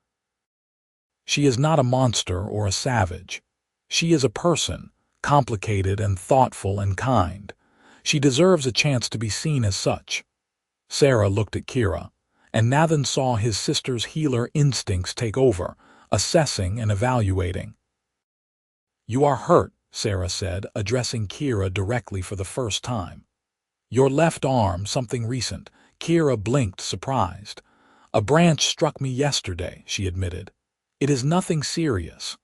She is not a monster or a savage. She is a person, complicated and thoughtful and kind. She deserves a chance to be seen as such. Sarah looked at Kira, and Nathen saw his sister's healer instincts take over, assessing and evaluating. You are hurt, Sarah said, addressing Kira directly for the first time. Your left arm, something recent. Kira blinked, surprised. A branch struck me yesterday, she admitted. It is nothing serious.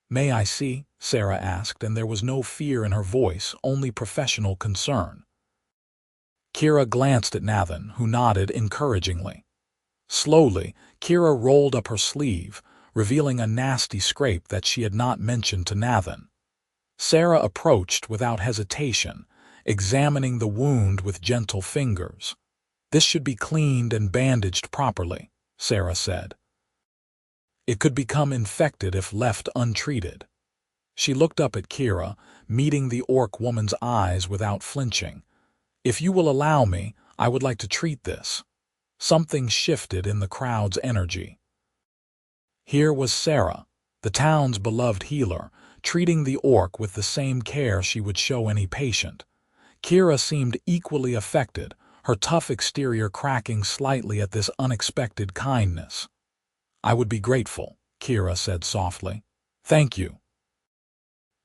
May I see? Sarah asked, and there was no fear in her voice, only professional concern. Kira glanced at Nathen, who nodded encouragingly. Slowly, Kira rolled up her sleeve, revealing a nasty scrape that she had not mentioned to Nathen. Sarah approached without hesitation, examining the wound with gentle fingers. This should be cleaned and bandaged properly, Sarah said. It could become infected if left untreated. She looked up at Kira, meeting the orc woman's eyes without flinching. If you will allow me, I would like to treat this. Something shifted in the crowd's energy. Here was Sarah, the town's beloved healer, treating the orc with the same care she would show any patient. Kira seemed equally affected, her tough exterior cracking slightly at this unexpected kindness. I would be grateful, Kira said softly. Thank you.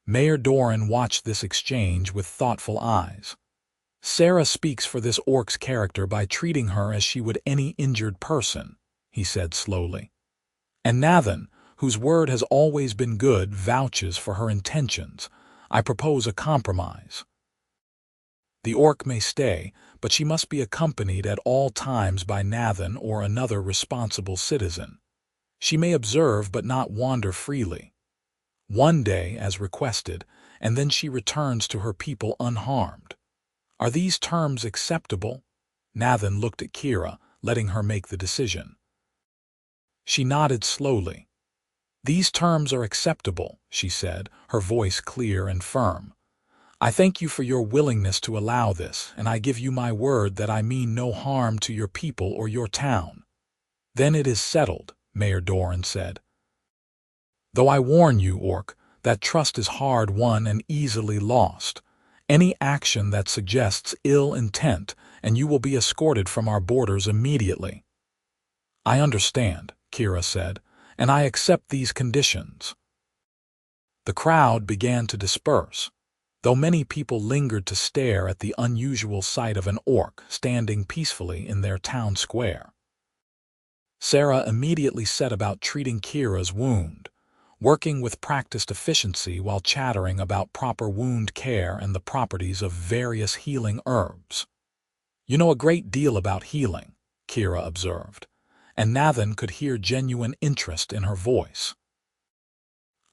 Mayor Doran watched this exchange with thoughtful eyes. Sarah speaks for this orc's character by treating her as she would any injured person, he said slowly. And Nathen, whose word has always been good, vouches for her intentions. I propose a compromise. The orc may stay, but she must be accompanied at all times by Nathen or another responsible citizen. She may observe but not wander freely. 1 day, as requested, and then she returns to her people unharmed. Are these terms acceptable? Nathen looked at Kira, letting her make the decision. She nodded slowly. These terms are acceptable, she said, her voice clear and firm. I thank you for your willingness to allow this, and I give you my word that I mean no harm to your people or your town. Then it is settled, Mayor Doran said. Though I warn you, orc, that trust is hard won and easily lost. Any action that suggests ill intent, and you will be escorted from our borders immediately. I understand, Kira said, and I accept these conditions. The crowd began to disperse, though many people lingered to stare at the unusual sight of an orc standing peacefully in their town square. Sarah immediately set about treating Kira's wound, working with practiced efficiency while chattering about proper wound care and the properties of various healing herbs. You know a great deal about healing, Kira observed, and Nathen could hear genuine interest in her voice.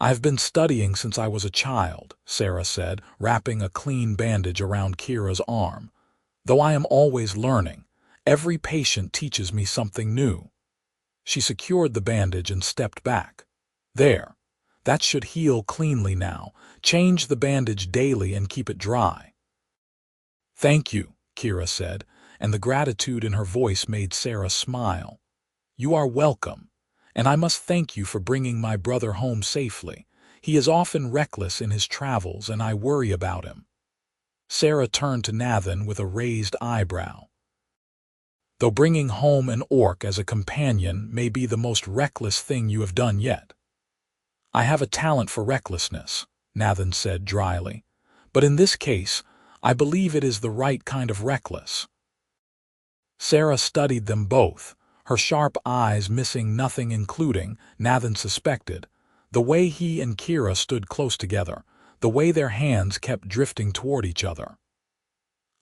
I've been studying since I was a child, Sarah said, wrapping a clean bandage around Kira's arm. Though I am always learning, every patient teaches me something new. She secured the bandage and stepped back. There. That should heal cleanly now. Change the bandage daily and keep it dry. Thank you, Kira said, and the gratitude in her voice made Sarah smile. You are welcome, and I must thank you for bringing my brother home safely. He is often reckless in his travels, and I worry about him. Sarah turned to Nathen with a raised eyebrow. Though bringing home an orc as a companion may be the most reckless thing you have done yet. I have a talent for recklessness, Nathen said dryly, but in this case, I believe it is the right kind of reckless. Sarah studied them both, her sharp eyes missing nothing including, Nathen suspected, the way he and Kira stood close together, the way their hands kept drifting toward each other.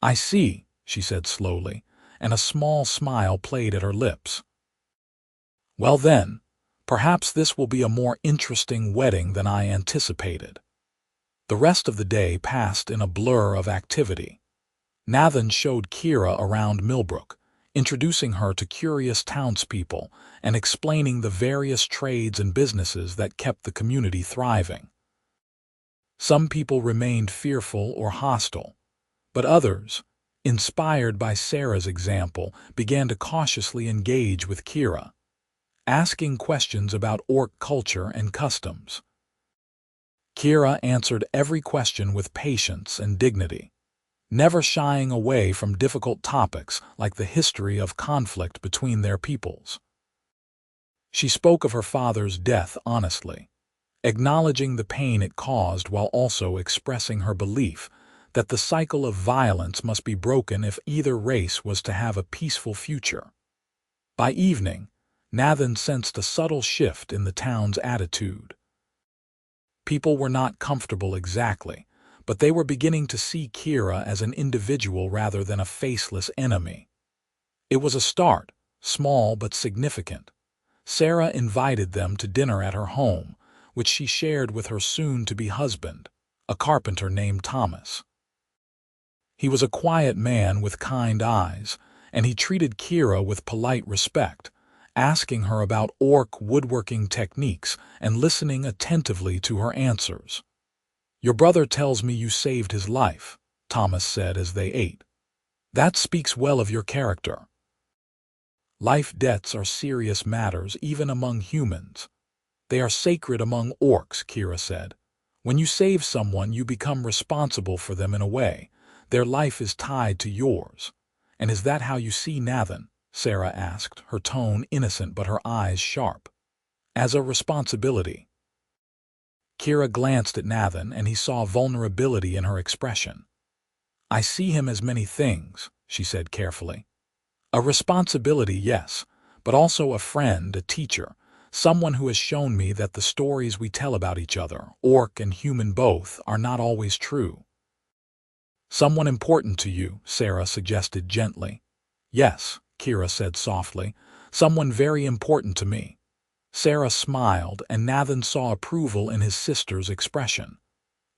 I see, she said slowly, and a small smile played at her lips. Well then, perhaps this will be a more interesting wedding than I anticipated. The rest of the day passed in a blur of activity. Nathen showed Kira around Millbrook, introducing her to curious townspeople and explaining the various trades and businesses that kept the community thriving. Some people remained fearful or hostile, but others, inspired by Sarah's example, began to cautiously engage with Kira, asking questions about orc culture and customs. Kira answered every question with patience and dignity, never shying away from difficult topics like the history of conflict between their peoples. She spoke of her father's death honestly, acknowledging the pain it caused while also expressing her belief that the cycle of violence must be broken if either race was to have a peaceful future. By evening, Nathen sensed a subtle shift in the town's attitude. People were not comfortable exactly, but they were beginning to see Kira as an individual rather than a faceless enemy. It was a start, small but significant. Sarah invited them to dinner at her home, which she shared with her soon-to-be husband, a carpenter named Thomas. He was a quiet man with kind eyes, and he treated Kira with polite respect, asking her about orc woodworking techniques and listening attentively to her answers. Your brother tells me you saved his life, Thomas said as they ate. That speaks well of your character. Life debts are serious matters even among humans. They are sacred among orcs, Kira said. When you save someone, you become responsible for them in a way. Their life is tied to yours. And is that how you see Nathen? Sarah asked, her tone innocent but her eyes sharp. As a responsibility. Kira glanced at Nathen and he saw vulnerability in her expression. I see him as many things, she said carefully. A responsibility, yes, but also a friend, a teacher, someone who has shown me that the stories we tell about each other, orc and human both, are not always true. Someone important to you, Sarah suggested gently. Yes, Kira said softly, someone very important to me. Sarah smiled, and Nathen saw approval in his sister's expression.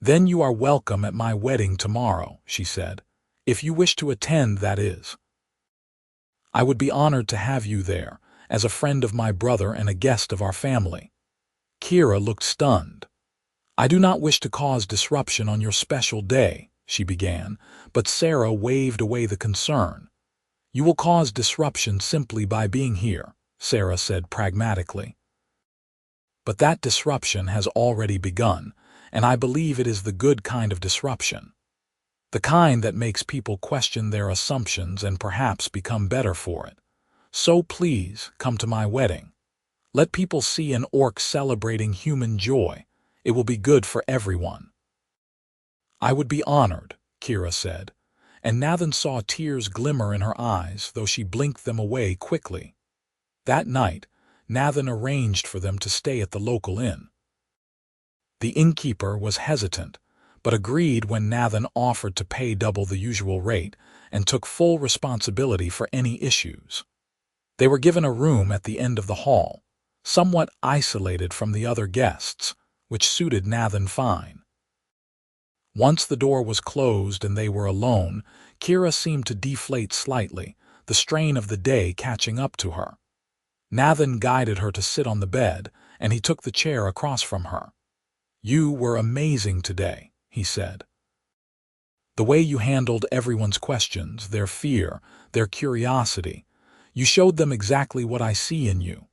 Then you are welcome at my wedding tomorrow, she said. If you wish to attend, that is. I would be honored to have you there, as a friend of my brother and a guest of our family. Kira looked stunned. I do not wish to cause disruption on your special day, she began, but Sarah waved away the concern. You will cause disruption simply by being here, Sarah said pragmatically. But that disruption has already begun, and I believe it is the good kind of disruption. The kind that makes people question their assumptions and perhaps become better for it. "So please come to my wedding. Let people see an orc celebrating human joy. It will be good for everyone." "I would be honored," Kira said, and Nathen saw tears glimmer in her eyes, though she blinked them away quickly. That night, Nathen arranged for them to stay at the local inn. The innkeeper was hesitant, but agreed when Nathen offered to pay double the usual rate and took full responsibility for any issues. They were given a room at the end of the hall, somewhat isolated from the other guests, which suited Nathen fine. Once the door was closed and they were alone, Kira seemed to deflate slightly, the strain of the day catching up to her. Nathen guided her to sit on the bed, and he took the chair across from her. "You were amazing today," he said. "The way you handled everyone's questions, their fear, their curiosity, you showed them exactly what I see in you."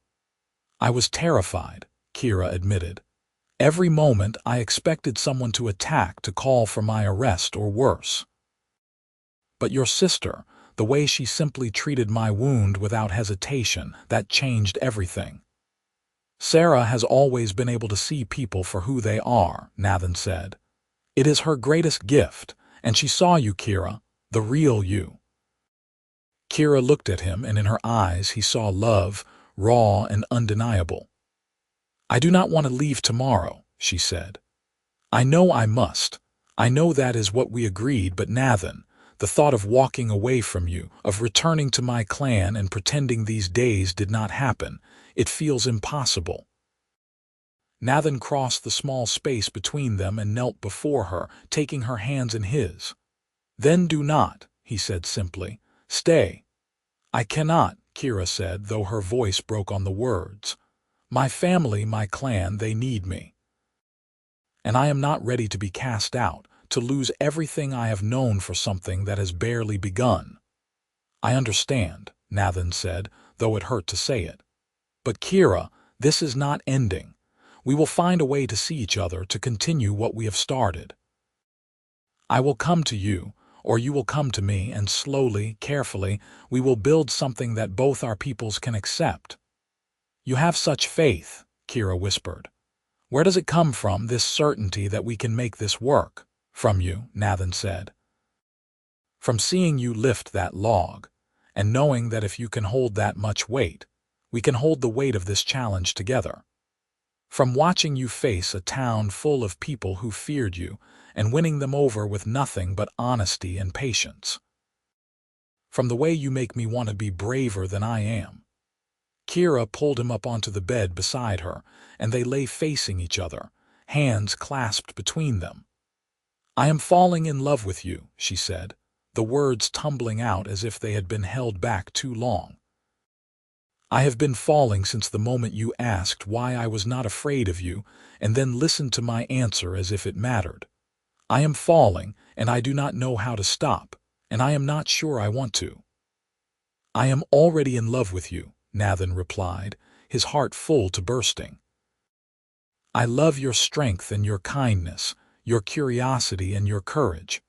"I was terrified," Kira admitted. "Every moment I expected someone to attack, to call for my arrest or worse. But your sister, the way she simply treated my wound without hesitation, that changed everything." "Sarah has always been able to see people for who they are," Nathen said. "It is her greatest gift, and she saw you, Kira, the real you." Kira looked at him, and in her eyes he saw love, raw and undeniable. "I do not want to leave tomorrow," she said. "I know I must. I know that is what we agreed, but Nathen, the thought of walking away from you, of returning to my clan and pretending these days did not happen, it feels impossible." Nathen crossed the small space between them and knelt before her, taking her hands in his. "Then do not," he said simply. "Stay." "I cannot," Kira said, though her voice broke on the words. "My family, my clan, they need me. And I am not ready to be cast out, to lose everything I have known for something that has barely begun." "I understand," Nathen said, though it hurt to say it. "But Kira, this is not ending. We will find a way to see each other, to continue what we have started. I will come to you, or you will come to me, and slowly, carefully, we will build something that both our peoples can accept." "You have such faith," Kira whispered. "Where does it come from, this certainty that we can make this work?" "From you," Nathen said. "From seeing you lift that log, and knowing that if you can hold that much weight, we can hold the weight of this challenge together. From watching you face a town full of people who feared you, and winning them over with nothing but honesty and patience. From the way you make me want to be braver than I am." Kira pulled him up onto the bed beside her, and they lay facing each other, hands clasped between them. "I am falling in love with you," she said, the words tumbling out as if they had been held back too long. "I have been falling since the moment you asked why I was not afraid of you, and then listened to my answer as if it mattered. I am falling, and I do not know how to stop, and I am not sure I want to." "I am already in love with you," Nathen replied, his heart full to bursting. "I love your strength and your kindness, your curiosity and your courage.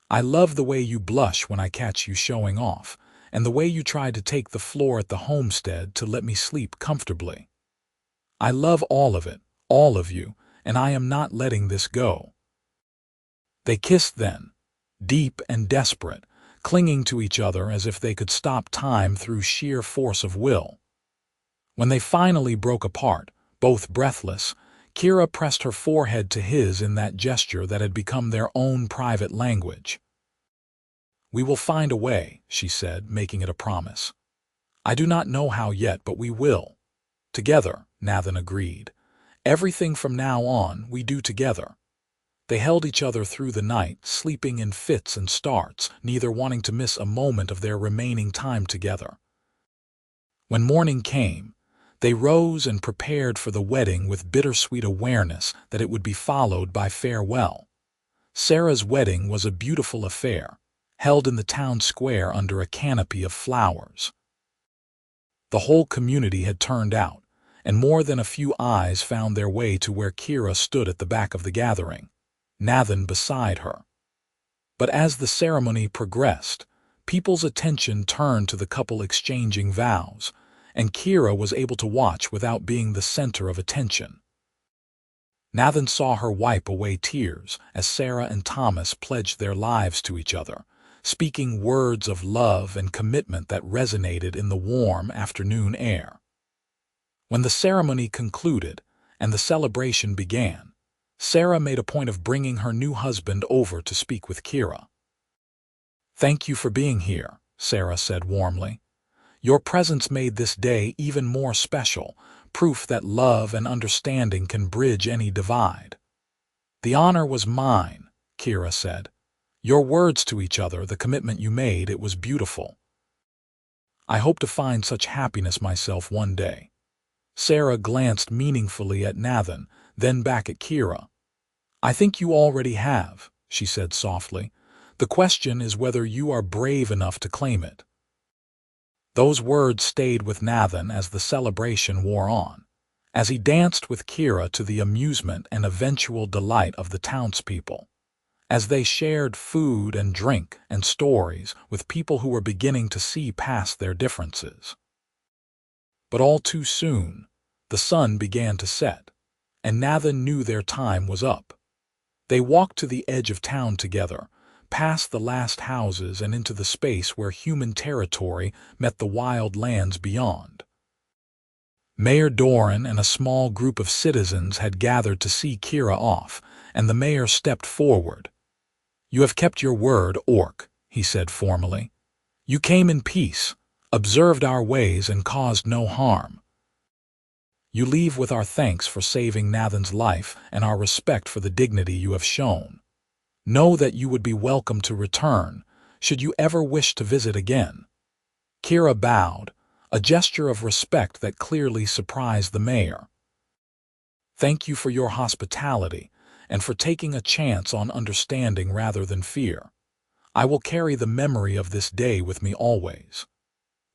I love the way you blush when I catch you showing off, and the way you tried to take the floor at the homestead to let me sleep comfortably. I love all of it, all of you, and I am not letting this go." They kissed then, deep and desperate, clinging to each other as if they could stop time through sheer force of will. When they finally broke apart, both breathless, Kira pressed her forehead to his in that gesture that had become their own private language. "We will find a way," she said, making it a promise. "I do not know how yet, but we will." "Together," Nathen agreed. "Everything from now on we do together." They held each other through the night, sleeping in fits and starts, neither wanting to miss a moment of their remaining time together. When morning came, they rose and prepared for the wedding with bittersweet awareness that it would be followed by farewell. Sarah's wedding was a beautiful affair, held in the town square under a canopy of flowers. The whole community had turned out, and more than a few eyes found their way to where Kira stood at the back of the gathering, Nathen beside her. But as the ceremony progressed, People's attention turned to the couple exchanging vows, and Kira was able to watch without being the center of attention. Nathen saw her wipe away tears as Sarah and Thomas pledged their lives to each other, speaking words of love and commitment that resonated in the warm afternoon air. When the ceremony concluded and the celebration began, Sarah made a point of bringing her new husband over to speak with Kira. "Thank you for being here," Sarah said warmly. "Your presence made this day even more special, proof that love and understanding can bridge any divide." "The honor was mine," Kira said. "Your words to each other, the commitment you made, it was beautiful. I hope to find such happiness myself one day." Sarah glanced meaningfully at Nathen, then back at Kira. "I think you already have," she said softly. "The question is whether you are brave enough to claim it." Those words stayed with Nathen as the celebration wore on, as he danced with Kira to the amusement and eventual delight of the townspeople, as they shared food and drink and stories with people who were beginning to see past their differences. But all too soon, the sun began to set, and Nathen knew their time was up. They walked to the edge of town together, past the last houses and into the space where human territory met the wild lands beyond. Mayor Doran and a small group of citizens had gathered to see Kira off, and the mayor stepped forward. "You have kept your word, Orc," he said formally. "You came in peace, observed our ways, and caused no harm. You leave with our thanks for saving Nathen's life and our respect for the dignity you have shown. Know that you would be welcome to return, should you ever wish to visit again." Kira bowed, a gesture of respect that clearly surprised the mayor. "Thank you for your hospitality and for taking a chance on understanding rather than fear. I will carry the memory of this day with me always."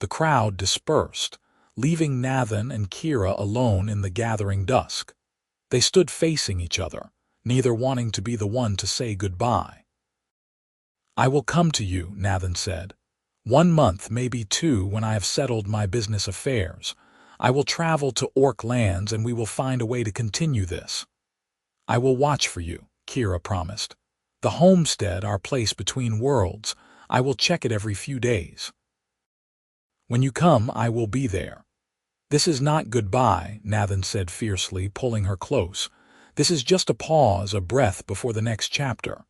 The crowd dispersed, leaving Nathen and Kira alone in the gathering dusk. They stood facing each other, neither wanting to be the one to say goodbye. "I will come to you," Nathen said. "1 month, maybe 2, when I have settled my business affairs. I will travel to Orc lands and we will find a way to continue this." "I will watch for you," Kira promised. "The homestead, our place between worlds, I will check it every few days. When you come, I will be there." "This is not goodbye," Nathen said fiercely, pulling her close. "This is just a pause, a breath before the next chapter."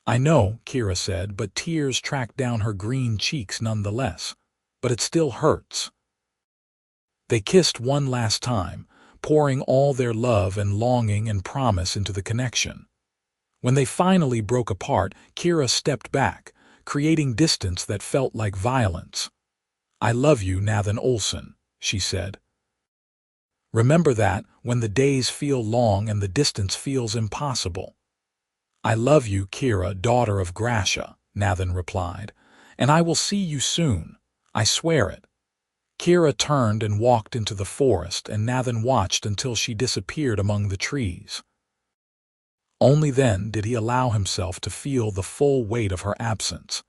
"I know," Kira said, but tears tracked down her green cheeks nonetheless. "But it still hurts." They kissed one last time, pouring all their love and longing and promise into the connection. When they finally broke apart, Kira stepped back, creating distance that felt like violence. "I love you, Nathen Olson," she said. "Remember that when the days feel long and the distance feels impossible." "I love you, Kira, daughter of Gracia," Nathen replied, "and I will see you soon. I swear it." Kira turned and walked into the forest, and Nathen watched until she disappeared among the trees. Only then did he allow himself to feel the full weight of her absence,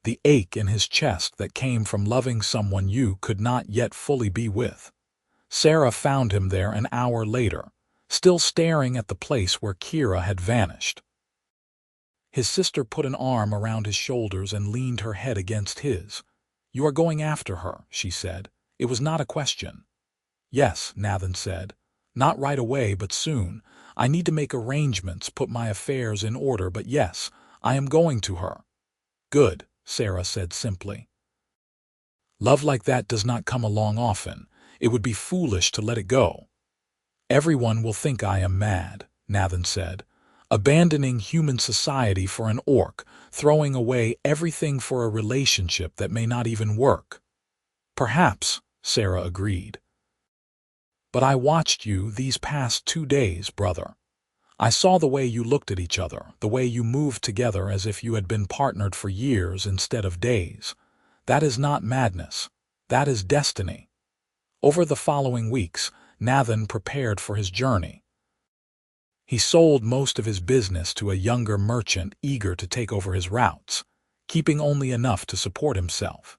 the ache in his chest that came from loving someone you could not yet fully be with. Sarah found him there an hour later, still staring at the place where Kira had vanished. His sister put an arm around his shoulders and leaned her head against his. "You are going after her," she said. "It was not a question." "Yes," Nathen said. "Not right away, but soon. I need to make arrangements, put my affairs in order, but yes, I am going to her." "Good," Sarah said simply. "Love like that does not come along often. It would be foolish to let it go." "Everyone will think I am mad," Nathen said. "Abandoning human society for an orc, throwing away everything for a relationship that may not even work." "Perhaps," Sarah agreed. "But I watched you these past 2 days, brother. I saw the way you looked at each other, the way you moved together as if you had been partnered for years instead of days. That is not madness. That is destiny." Over the following weeks, Nathen prepared for his journey. He sold most of his business to a younger merchant eager to take over his routes. keeping only enough to support himself.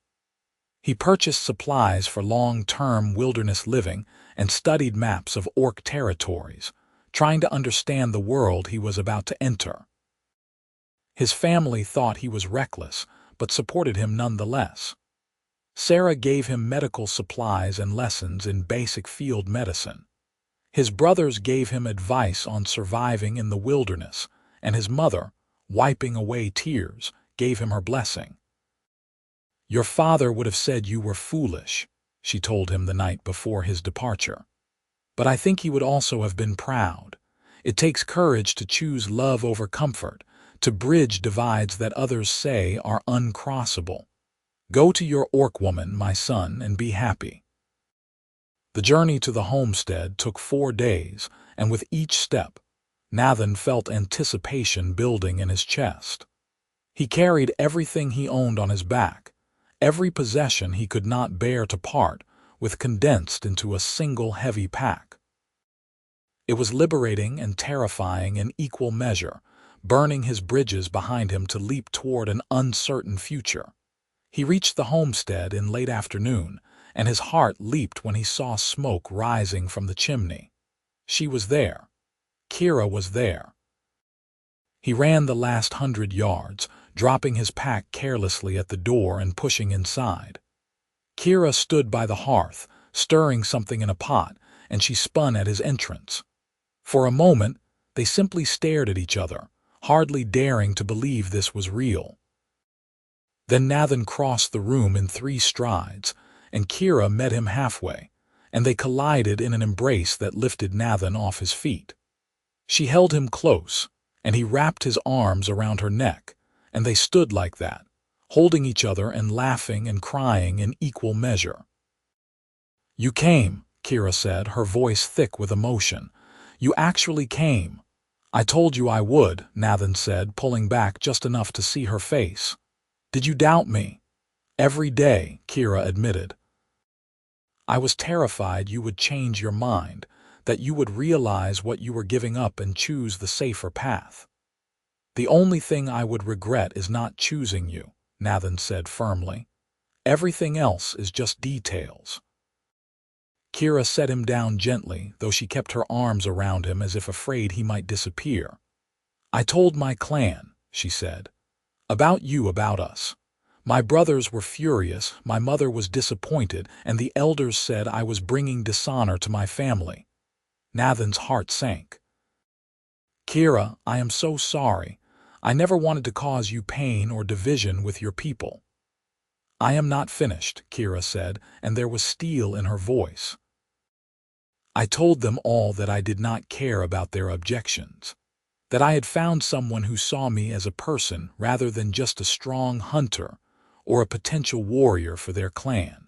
He purchased supplies for long-term wilderness living and studied maps of orc territories, trying to understand the world he was about to enter. His family thought he was reckless, but supported him nonetheless. Sarah gave him medical supplies and lessons in basic field medicine. His brothers gave him advice on surviving in the wilderness, and his mother, wiping away tears, gave him her blessing. "Your father would have said you were foolish," she told him the night before his departure. "But I think he would also have been proud. It takes courage to choose love over comfort, to bridge divides that others say are uncrossable. Go to your orc woman, my son, and be happy." The journey to the homestead took 4 days, and with each step, Nathen felt anticipation building in his chest. He carried everything he owned on his back, every possession he could not bear to part with, condensed into a single heavy pack. It was liberating and terrifying in equal measure, burning his bridges behind him to leap toward an uncertain future. He reached the homestead in late afternoon, and his heart leaped when he saw smoke rising from the chimney. She was there. Kira was there. He ran the last 100 yards, dropping his pack carelessly at the door and pushing inside. Kira stood by the hearth, stirring something in a pot, and she spun at his entrance. For a moment, they simply stared at each other, hardly daring to believe this was real. Then Nathen crossed the room in 3 strides, and Kira met him halfway, and they collided in an embrace that lifted Nathen off his feet. She held him close, and he wrapped his arms around her neck, and they stood like that, holding each other and laughing and crying in equal measure. "You came," Kira said, her voice thick with emotion. "You actually came." "I told you I would," Nathen said, pulling back just enough to see her face. "Did you doubt me?" "Every day," Kira admitted. "I was terrified you would change your mind, that you would realize what you were giving up and choose the safer path." "The only thing I would regret is not choosing you," Nathen said firmly. "Everything else is just details." Kira set him down gently, though she kept her arms around him as if afraid he might disappear. "I told my clan," she said. "About you, about us. My brothers were furious, my mother was disappointed, and the elders said I was bringing dishonor to my family." Nathen's heart sank. "Kira, I am so sorry. I never wanted to cause you pain or division with your people." "I am not finished," Kira said, and there was steel in her voice. "I told them all that I did not care about their objections, that I had found someone who saw me as a person rather than just a strong hunter or a potential warrior for their clan.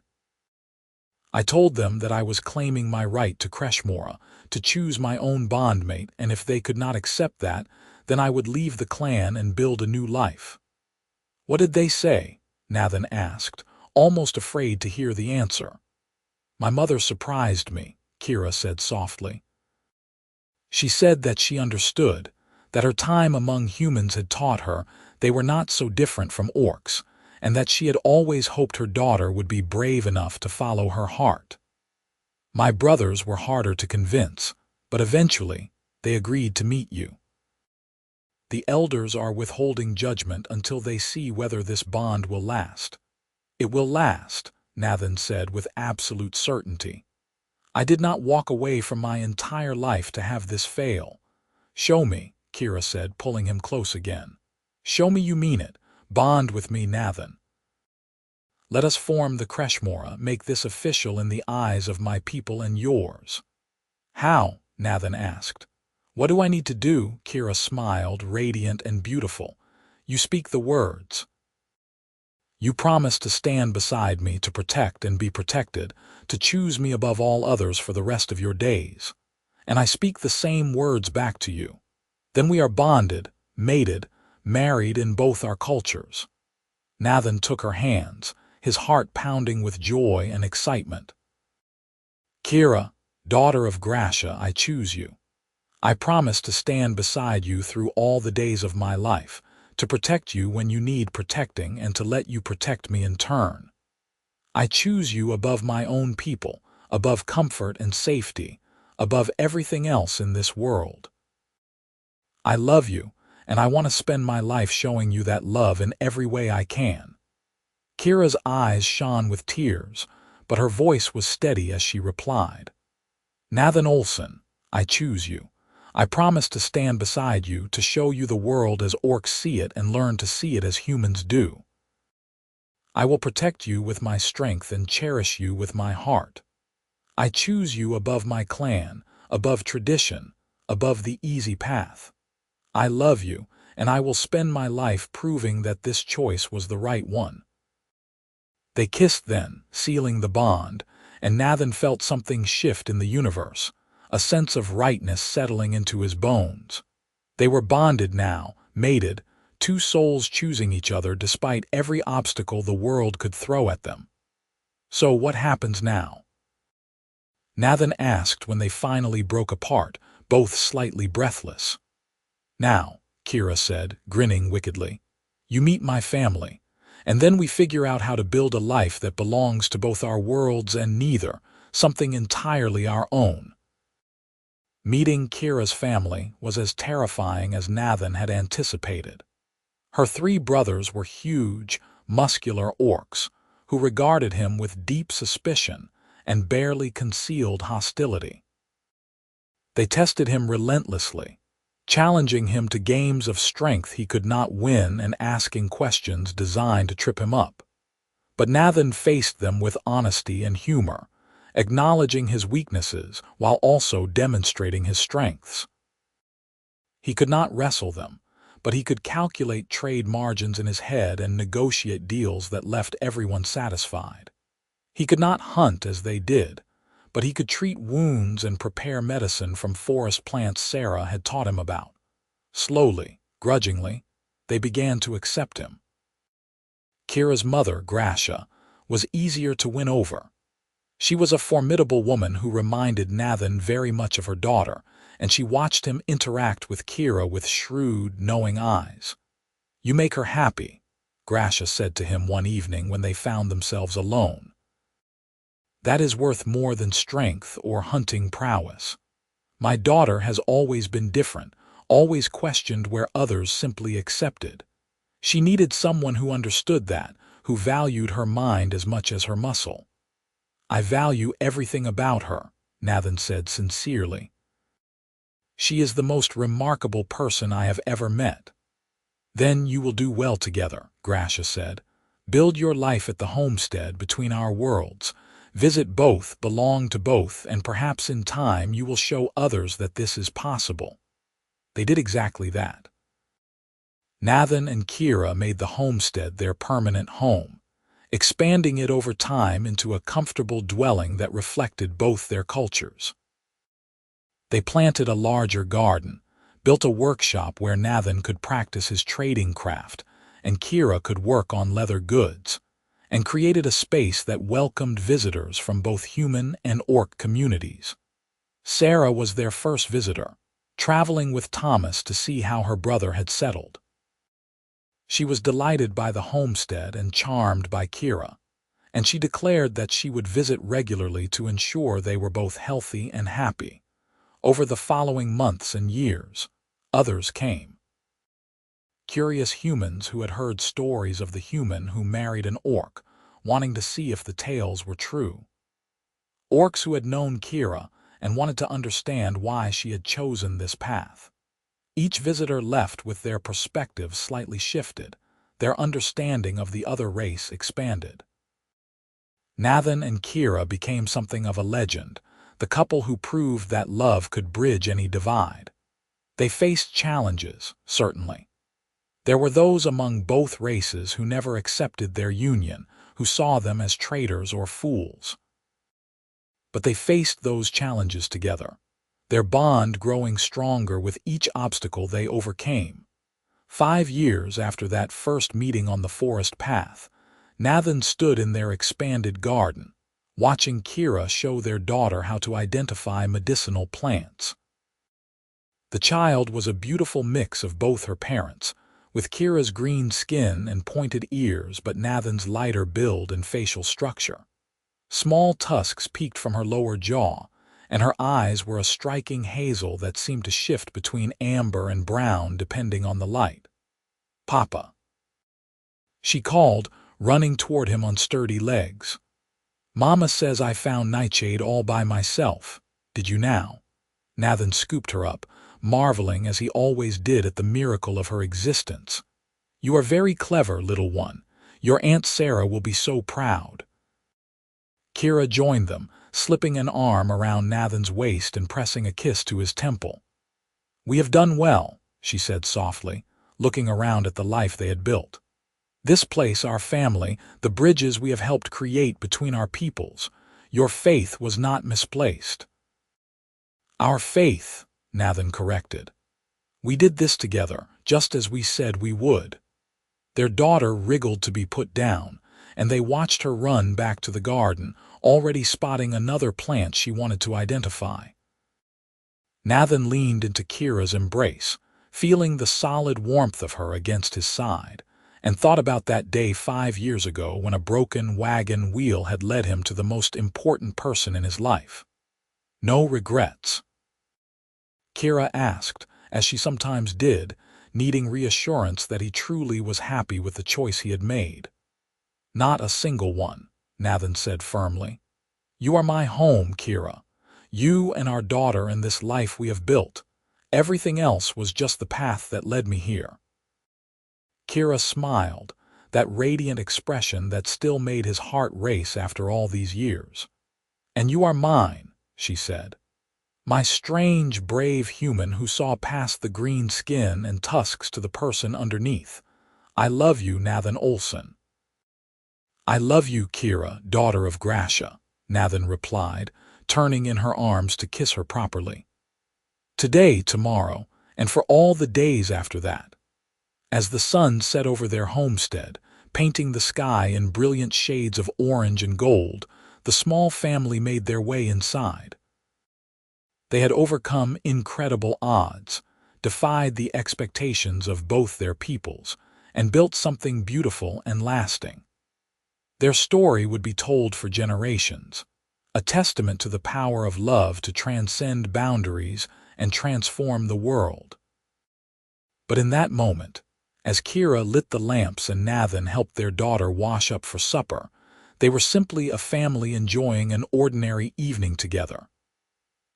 I told them that I was claiming my right to Creshmora, to choose my own bondmate, and if they could not accept that, then I would leave the clan and build a new life." "What did they say?" Nathen asked, almost afraid to hear the answer. "My mother surprised me," Kira said softly. "She said that she understood, that her time among humans had taught her they were not so different from orcs, and that she had always hoped her daughter would be brave enough to follow her heart. My brothers were harder to convince, but eventually they agreed to meet you. The elders are withholding judgment until they see whether this bond will last." "It will last," Nathen said with absolute certainty. "I did not walk away from my entire life to have this fail." "Show me," Kira said, pulling him close again. "Show me you mean it. Bond with me, Nathen. Let us form the Creshmora, make this official in the eyes of my people and yours." "How?" Nathen asked. "What do I need to do?" Kira smiled, radiant and beautiful. "You speak the words. You promise to stand beside me, to protect and be protected, to choose me above all others for the rest of your days. And I speak the same words back to you. Then we are bonded, mated, married in both our cultures." Nathen took her hands, his heart pounding with joy and excitement. "Kira, daughter of Gracia, I choose you. I promise to stand beside you through all the days of my life, to protect you when you need protecting and to let you protect me in turn. I choose you above my own people, above comfort and safety, above everything else in this world. I love you, and I want to spend my life showing you that love in every way I can." Kira's eyes shone with tears, but her voice was steady as she replied, "Nathen Olson, I choose you. I promise to stand beside you, to show you the world as orcs see it and learn to see it as humans do. I will protect you with my strength and cherish you with my heart. I choose you above my clan, above tradition, above the easy path. I love you, and I will spend my life proving that this choice was the right one." They kissed then, sealing the bond, and Nathen felt something shift in the universe, a sense of rightness settling into his bones. They were bonded now, mated, two souls choosing each other despite every obstacle the world could throw at them. "So what happens now?" Nathen asked when they finally broke apart, both slightly breathless. "Now," Kira said, grinning wickedly, "you meet my family, and then we figure out how to build a life that belongs to both our worlds and neither, something entirely our own." Meeting Kira's family was as terrifying as Nathen had anticipated. Her three brothers were huge, muscular orcs who regarded him with deep suspicion and barely concealed hostility. They tested him relentlessly, challenging him to games of strength he could not win and asking questions designed to trip him up. But Nathen faced them with honesty and humor, acknowledging his weaknesses while also demonstrating his strengths. He could not wrestle them, but he could calculate trade margins in his head and negotiate deals that left everyone satisfied. He could not hunt as they did, but he could treat wounds and prepare medicine from forest plants Sarah had taught him about. Slowly, grudgingly, they began to accept him. Kira's mother, Gracia, was easier to win over. She was a formidable woman who reminded Nathen very much of her daughter, and she watched him interact with Kira with shrewd, knowing eyes. "You make her happy," Gracia said to him one evening when they found themselves alone. "That is worth more than strength or hunting prowess. My daughter has always been different, always questioned where others simply accepted. She needed someone who understood that, who valued her mind as much as her muscle." "I value everything about her," Nathen said sincerely. "She is the most remarkable person I have ever met." "Then you will do well together," Gracia said. "Build your life at the homestead between our worlds. Visit both, belong to both, and perhaps in time you will show others that this is possible." They did exactly that. Nathen and Kira made the homestead their permanent home, expanding it over time into a comfortable dwelling that reflected both their cultures. They planted a larger garden, built a workshop where Nathen could practice his trading craft and Kira could work on leather goods, and created a space that welcomed visitors from both human and orc communities. Sarah was their first visitor, traveling with Thomas to see how her brother had settled. She was delighted by the homestead and charmed by Kira, and she declared that she would visit regularly to ensure they were both healthy and happy. Over the following months and years, others came. Curious humans who had heard stories of the human who married an orc, wanting to see if the tales were true. Orcs who had known Kira and wanted to understand why she had chosen this path. Each visitor left with their perspective slightly shifted, their understanding of the other race expanded. Nathen and Kira became something of a legend, the couple who proved that love could bridge any divide. They faced challenges, certainly. There were those among both races who never accepted their union, who saw them as traitors or fools. But they faced those challenges together, their bond growing stronger with each obstacle they overcame. 5 years after that first meeting on the forest path, Nathen stood in their expanded garden, watching Kira show their daughter how to identify medicinal plants. The child was a beautiful mix of both her parents, with Kira's green skin and pointed ears but Nathen's lighter build and facial structure. Small tusks peeked from her lower jaw, and her eyes were a striking hazel that seemed to shift between amber and brown depending on the light. "Papa," she called, running toward him on sturdy legs. "Mama says I found Nightshade all by myself. Did you now?" Nathen scooped her up, marveling as he always did at the miracle of her existence. "You are very clever, little one. Your Aunt Sarah will be so proud." Kira joined them, slipping an arm around Nathen's waist and pressing a kiss to his temple. "We have done well," she said softly, looking around at the life they had built. "This place, our family, the bridges we have helped create between our peoples. Your faith was not misplaced." "Our faith," Nathen corrected. "We did this together, just as we said we would." Their daughter wriggled to be put down, and they watched her run back to the garden, already spotting another plant she wanted to identify. Nathen leaned into Kira's embrace, feeling the solid warmth of her against his side, and thought about that day 5 years ago when a broken wagon wheel had led him to the most important person in his life. "No regrets?" Kira asked, as she sometimes did, needing reassurance that he truly was happy with the choice he had made. "Not a single one," Nathen said firmly. "You are my home, Kira. You and our daughter and this life we have built. Everything else was just the path that led me here." Kira smiled, that radiant expression that still made his heart race after all these years. "And you are mine," she said. "My strange, brave human who saw past the green skin and tusks to the person underneath. I love you, Nathen Olson." "I love you, Kira, daughter of Gracia," Nathen replied, turning in her arms to kiss her properly. "Today, tomorrow, and for all the days after that." As the sun set over their homestead, painting the sky in brilliant shades of orange and gold, the small family made their way inside. They had overcome incredible odds, defied the expectations of both their peoples, and built something beautiful and lasting. Their story would be told for generations, a testament to the power of love to transcend boundaries and transform the world. But in that moment, as Kira lit the lamps and Nathen helped their daughter wash up for supper, they were simply a family enjoying an ordinary evening together.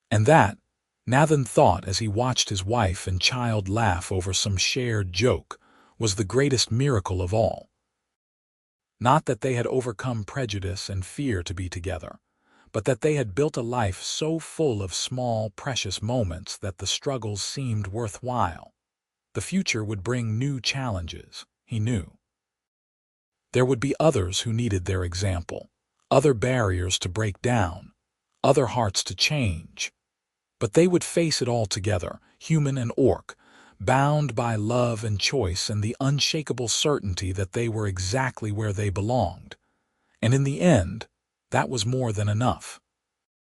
And that, Nathen thought as he watched his wife and child laugh over some shared joke, was the greatest miracle of all. Not that they had overcome prejudice and fear to be together, but that they had built a life so full of small, precious moments that the struggles seemed worthwhile. The future would bring new challenges, he knew. There would be others who needed their example, other barriers to break down, other hearts to change. But they would face it all together, human and orc, bound by love and choice and the unshakable certainty that they were exactly where they belonged. And in the end, that was more than enough.